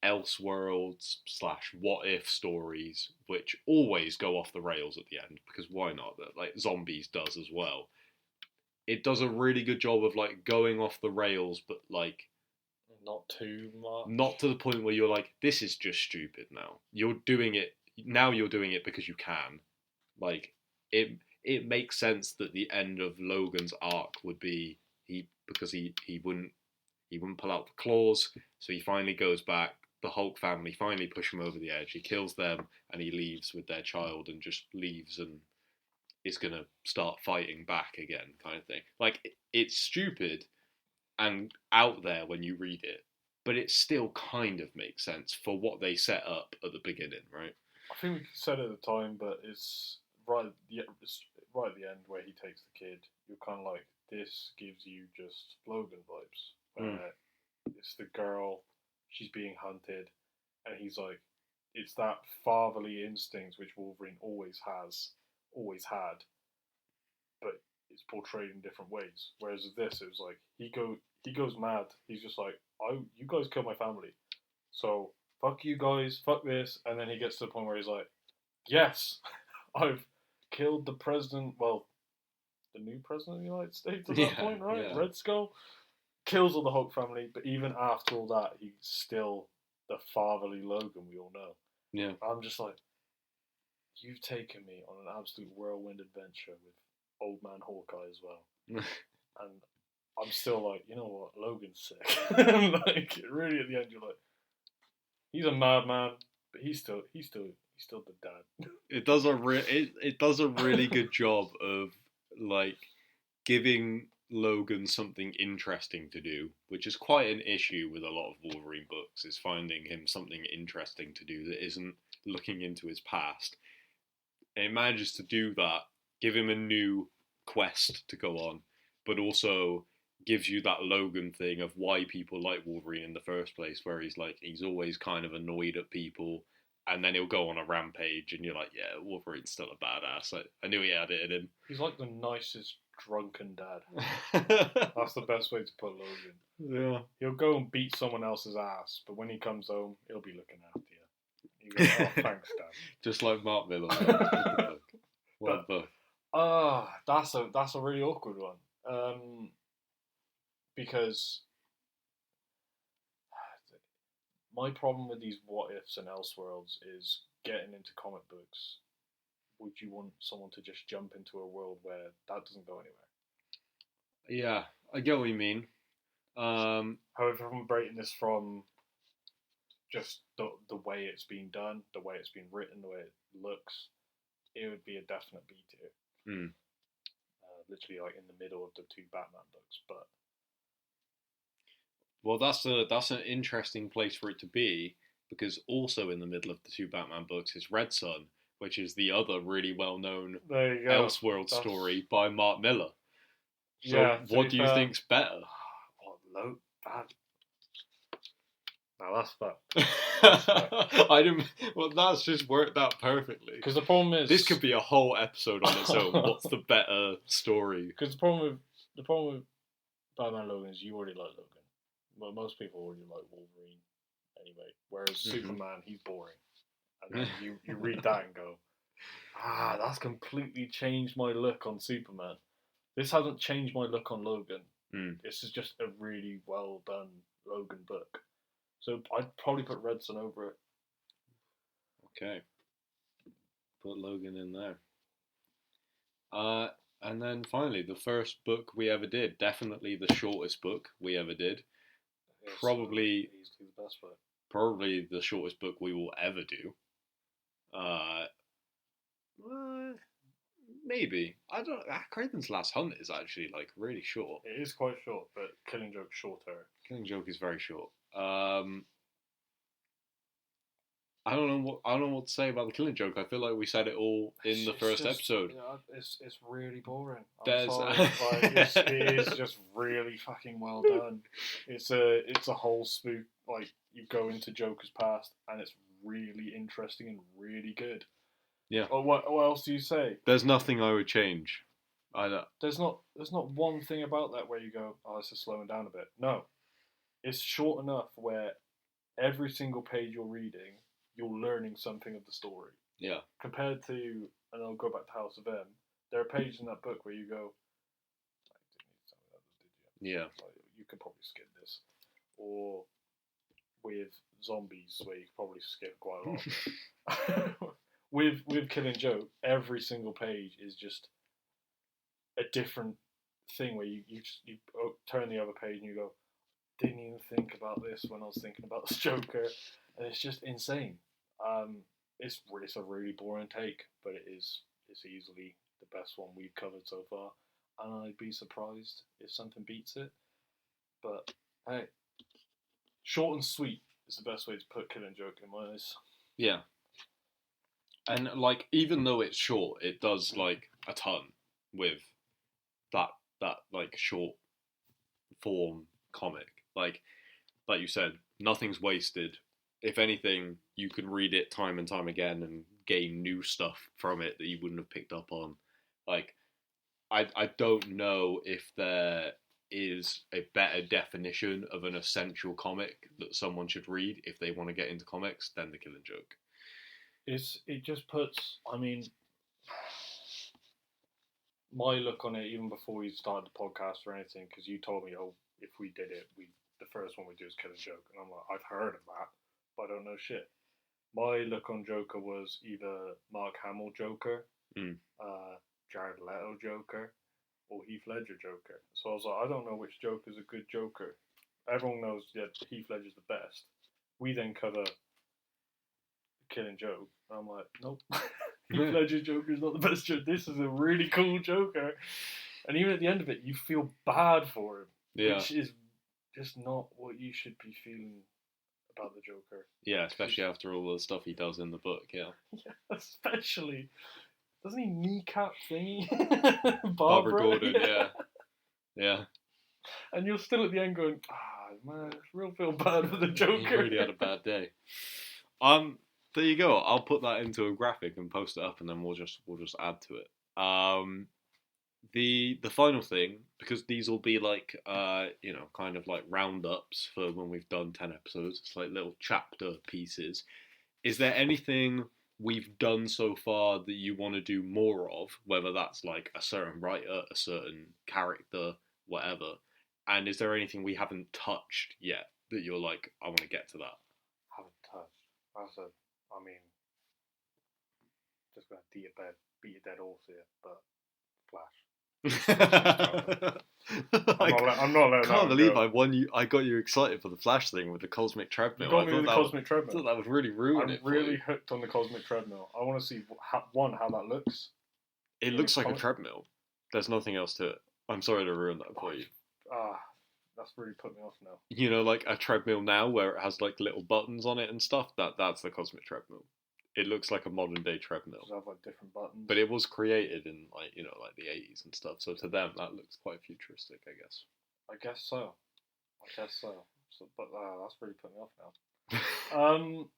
Elseworlds / what if stories, which always go off the rails at the end, because why not? That like Zombies does as well. It does a really good job of like going off the rails, but like not too much. Not to the point where you're like, this is just stupid now. You're doing it because you can. Like it makes sense that the end of Logan's arc would be he wouldn't pull out the claws, so he finally goes back. The Hulk family finally push him over the edge. He kills them and he leaves with their child and just leaves and is gonna start fighting back again, kind of thing. Like it's stupid and out there when you read it, but it still kind of makes sense for what they set up at the beginning, right? I think we said it at the time, but it's right at the end where he takes the kid. You're kind of like, this gives you just Logan vibes, where it's the girl, she's being hunted, and he's like, it's that fatherly instinct which Wolverine always had, but it's portrayed in different ways. Whereas with this, it was like he goes mad. He's just like, you guys killed my family, so fuck you guys, fuck this. And then he gets to the point where he's like, yes, I've killed the president. Well, the new president of the United States at that point, right? Yeah. Red Skull kills all the Hulk family, but even after all that, he's still the fatherly Logan we all know. Yeah, I'm just like, you've taken me on an absolute whirlwind adventure with Old Man Hawkeye as well. And I'm still like, you know what, Logan's sick. Like, really, at the end, you're like, he's a madman, but he's still the dad. It does a really good job of like giving Logan something interesting to do, which is quite an issue with a lot of Wolverine books, is finding him something interesting to do that isn't looking into his past. And it manages to do that, give him a new quest to go on, but also gives you that Logan thing of why people like Wolverine in the first place, where he's always kind of annoyed at people, and then he'll go on a rampage, and you're like, yeah, Wolverine's still a badass. I knew he had it in him. He's like the nicest drunken dad. That's the best way to put Logan. Yeah. He'll go and beat someone else's ass, but when he comes home, he'll be looking after you. You go, oh, thanks, Dad. Just like Mark Miller. What book? That's a really awkward one. Because my problem with these what ifs and Elseworlds is getting into comic books. Would you want someone to just jump into a world where that doesn't go anywhere? Yeah, I get what you mean. However, if I'm breaking this from just the way it's been done, the way it's been written, the way it looks, it would be a definite B tier. Literally, like in the middle of the two Batman books, but. Well, that's an interesting place for it to be, because also in the middle of the two Batman books is Red Sun, which is the other really well-known Elseworld story by Mark Miller. So, yeah, what do you think's better? Now that's fair. I didn't. Well, that's just worked out perfectly. Because the problem is, this could be a whole episode on its own. What's the better story? Because the problem with Batman Logan is you already like Logan. Well, most people already like Wolverine anyway. Whereas Superman, he's boring. And then you read that and go, that's completely changed my look on Superman. This hasn't changed my look on Logan. This is just a really well done Logan book. So I'd probably put Red Sun over it. Okay. Put Logan in there. And then finally, the first book we ever did, definitely the shortest book we ever did. Probably easily the best book. Probably the shortest book we will ever do. Maybe. I don't. Craven's Last Hunt is actually like really short. It is quite short, but Killing Joke's shorter. Killing Joke is very short. I don't know what to say about the Killing Joke. I feel like we said it all in the first episode. Yeah, it's really boring. There's sorry, it is just really fucking well done. It's a whole spook. Like, you go into Joker's past, and it's really interesting and really good. Yeah. Or what else do you say? There's nothing I would change. There's not one thing about that where you go, oh, this is slowing down a bit. No, it's short enough where every single page you're reading, you're learning something of the story. Yeah. Compared to, and I'll go back to House of M, there are pages in that book where you go, yeah, you could probably skip this. Or with zombies, where you could probably skip quite a lot of it. With Killing Joke, every single page is just a different thing where you turn the other page and you go, didn't even think about this when I was thinking about this Joker, and it's just insane. It's a really boring take, but it's easily the best one we've covered so far, and I'd be surprised if something beats it. But hey, short and sweet is the best way to put Killing Joke in my eyes. Yeah. And like, even though it's short, it does like a ton with that like short form comic. Like you said, nothing's wasted. If anything, you can read it time and time again and gain new stuff from it that you wouldn't have picked up on. Like, I don't know if there is a better definition of an essential comic that someone should read if they want to get into comics than The Killing Joke. It just puts, I mean, my look on it, even before we started the podcast or anything, because you told me, oh, if we did it, the first one we do is Killing Joke, and I'm like, I've heard of that, but I don't know shit. My look on Joker was either Mark Hamill Joker, Jared Leto Joker, or Heath Ledger Joker. So I was like, I don't know which Joker's a good Joker. Everyone knows that Heath Ledger's the best. We then cover Killing Joke. And I'm like, nope. Heath Ledger Joker is not the best Joker. This is a really cool Joker. And even at the end of it, you feel bad for him. Yeah. Which is just not what you should be feeling about the Joker. Yeah, especially after all the stuff he does in the book, yeah. Yeah, especially. Doesn't he kneecap thingy? Barbara Gordon, yeah. Yeah. And you're still at the end going, man, I really feel bad for the Joker. He really had a bad day. There you go. I'll put that into a graphic and post it up, and then we'll just add to it. The final thing, because these will be like kind of like roundups for when we've done 10 episodes. It's like little chapter pieces. Is there anything we've done so far that you want to do more of, whether that's like a certain writer, a certain character, whatever? And is there anything we haven't touched yet that you're like, I want to get to that? Haven't touched. I mean, just going to beat a dead horse here, but Flash. I'm not letting I can't believe I got you excited for the Flash thing with the cosmic treadmill. You got me with the cosmic treadmill. I thought that would really ruin it. I'm really hooked on the cosmic treadmill. I want to see how that looks. It looks like a treadmill. There's nothing else to it. I'm sorry to ruin that for you. That's really put me off now. You know, like a treadmill now where it has like little buttons on it and stuff. That's the cosmic treadmill. It looks like a modern day treadmill. Does it have like different buttons? But it was created in like the 80s and stuff. So to them that looks quite futuristic, I guess. I guess so. But that's really put me off now.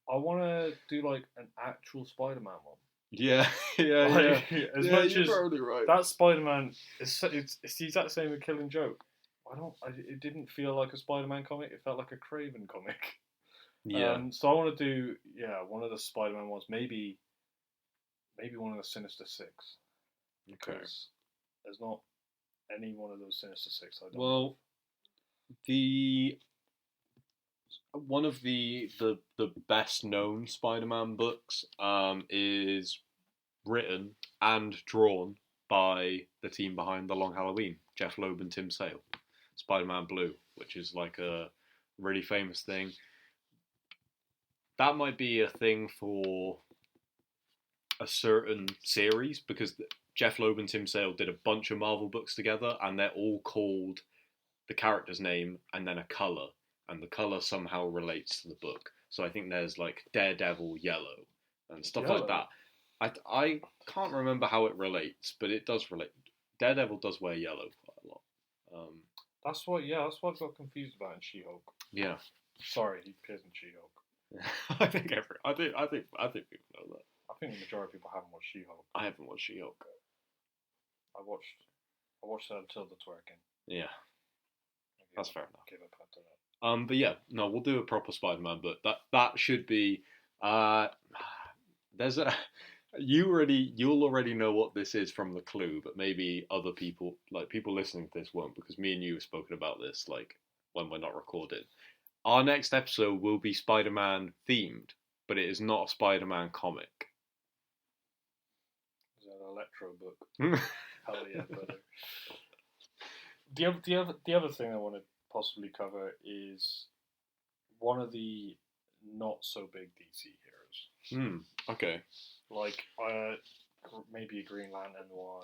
I want to do like an actual Spider-Man one. Yeah. As much you're as probably right. That Spider-Man it's the exact same with Killing Joke. It didn't feel like a Spider-Man comic. It felt like a Craven comic. Yeah. So I want to do one of the Spider-Man ones. Maybe one of the Sinister Six. Because there's not any one of those Sinister Six. I don't know. One of the best known Spider-Man books is written and drawn by the team behind The Long Halloween, Jeff Loeb and Tim Sale. Spider-Man Blue, which is like a really famous thing. That might be a thing for a certain series, because Jeff Loeb and Tim Sale did a bunch of Marvel books together, and they're all called the character's name and then a colour, and the colour somehow relates to the book. So I think there's like Daredevil Yellow and stuff like that. I can't remember how it relates, but it does relate. Daredevil does wear yellow quite a lot. That's what I got confused about in She-Hulk. Yeah. Sorry, he appears in She-Hulk. I think people know that. I think the majority of people haven't watched She-Hulk. I haven't watched She-Hulk. I watched that until the twerking. Yeah. That's fair enough. Give up after that. But yeah, no, we'll do a proper Spider-Man book. That should be. There's a. You'll already know what this is from the clue, but maybe other people, like people listening to this, won't, because me and you have spoken about this like when we're not recorded. Our next episode will be Spider-Man themed, but it is not a Spider-Man comic. Is that an Electro book? Hell yeah, brother. The other thing I want to possibly cover is one of the not so big DC heroes. Okay. Like maybe a Green Lantern one.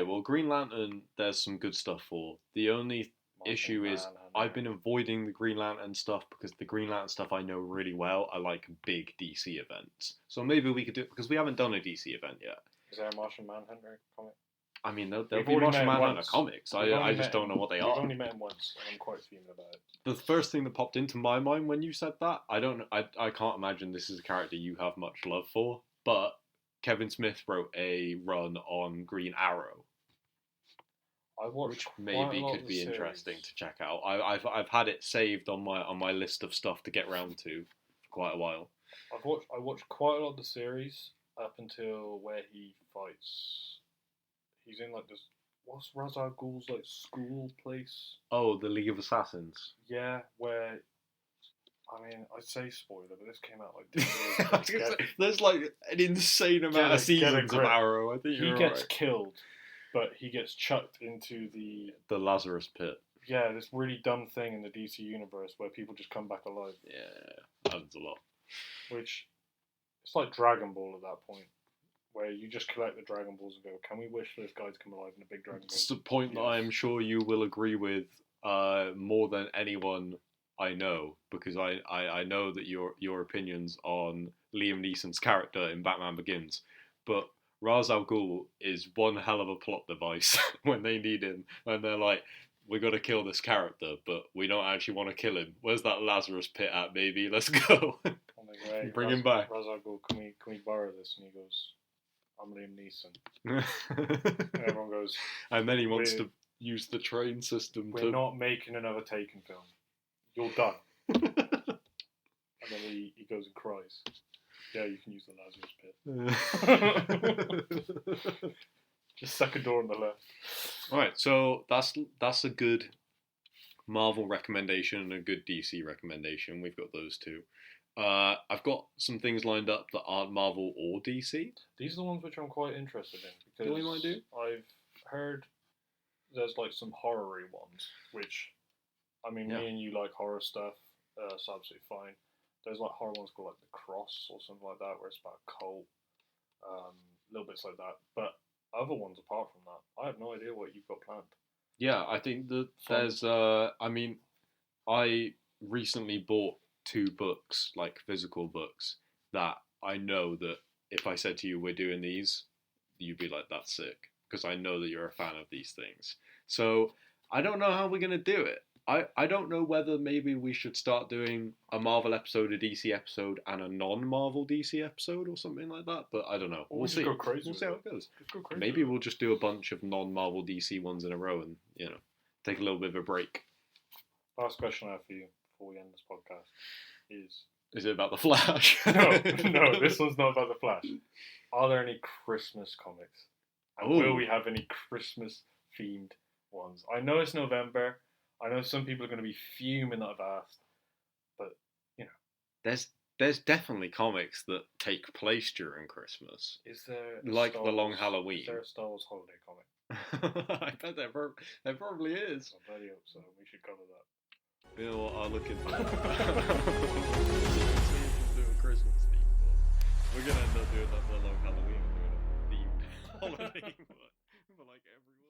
Well, Green Lantern, there's some good stuff for. The only issue is I've been avoiding the Green Lantern stuff because the Green Lantern stuff I know really well. I like big DC events, so maybe we could do it because we haven't done a DC event yet. Is there a Martian Manhunter comic? I mean, there'll be Martian Manhunter comics. I just don't know what they are. We've only met him once, and I'm quite fuming about it. The first thing that popped into my mind when you said that, I can't imagine this is a character you have much love for, but Kevin Smith wrote a run on Green Arrow, which maybe could be interesting to check out. I've had it saved on my list of stuff to get round to for quite a while. I watched quite a lot of the series up until where he fights. He's in like this. What's Ra's al Ghul's like school place? Oh, the League of Assassins. Yeah, where. I mean, I'd say spoiler, but this came out like 10 years ago. There's like an insane amount of seasons of Arrow. I think he gets killed, but he gets chucked into the Lazarus Pit. Yeah, this really dumb thing in the DC universe where people just come back alive. Yeah, happens a lot. Which it's like Dragon Ball at that point, where you just collect the Dragon Balls and go, "Can we wish this guy to come alive in a big Dragon Ball?" It's the point that I'm sure you will agree with more than anyone I know, because I know that your opinions on Liam Neeson's character in Batman Begins, but Ra's al Ghul is one hell of a plot device when they need him, and they're like, we got to kill this character, but we don't actually want to kill him. Where's that Lazarus Pit at, baby? Let's go. Bring him back. Ra's al Ghul, can we borrow this? And he goes, I'm Liam Neeson. And everyone goes. And then he wants to use the train system. We're not making another Taken film. You're done. And then he goes and cries. Yeah, you can use the Lazarus Pit. Just second door on the left. Alright, so that's a good Marvel recommendation and a good DC recommendation. We've got those two. I've got some things lined up that aren't Marvel or DC. These are the ones which I'm quite interested in. Because what you might do? I've heard there's like some horror-y ones, which, I mean, me and you like horror stuff, so absolutely fine. There's like horror ones called like The Cross or something like that, where it's about a cult, little bits like that. But other ones apart from that, I have no idea what you've got planned. Yeah, I think that there's, I recently bought 2 books, like physical books, that I know that if I said to you, we're doing these, you'd be like, that's sick. Because I know that you're a fan of these things. So I don't know how we're going to do it. I don't know whether maybe we should start doing a Marvel episode, a DC episode, and a non-Marvel DC episode or something like that. But I don't know. We'll see. Go crazy. We'll see how it goes. Maybe we'll just do a bunch of non-Marvel DC ones in a row and, take a little bit of a break. Last question I have for you before we end this podcast is... Is it about The Flash? No, this one's not about The Flash. Are there any Christmas comics? And will we have any Christmas-themed ones? I know it's November. I know some people are going to be fuming that I've asked. But, There's there's definitely comics that take place during Christmas, Is there like The Long Halloween. Is there a Star Wars holiday comic? I bet there probably is. I bloody hope so. We should cover that. You know what? I'll look into that. Do a Christmas theme. We're gonna end up doing that for The Long Halloween. We're doing a themed holiday for like everyone.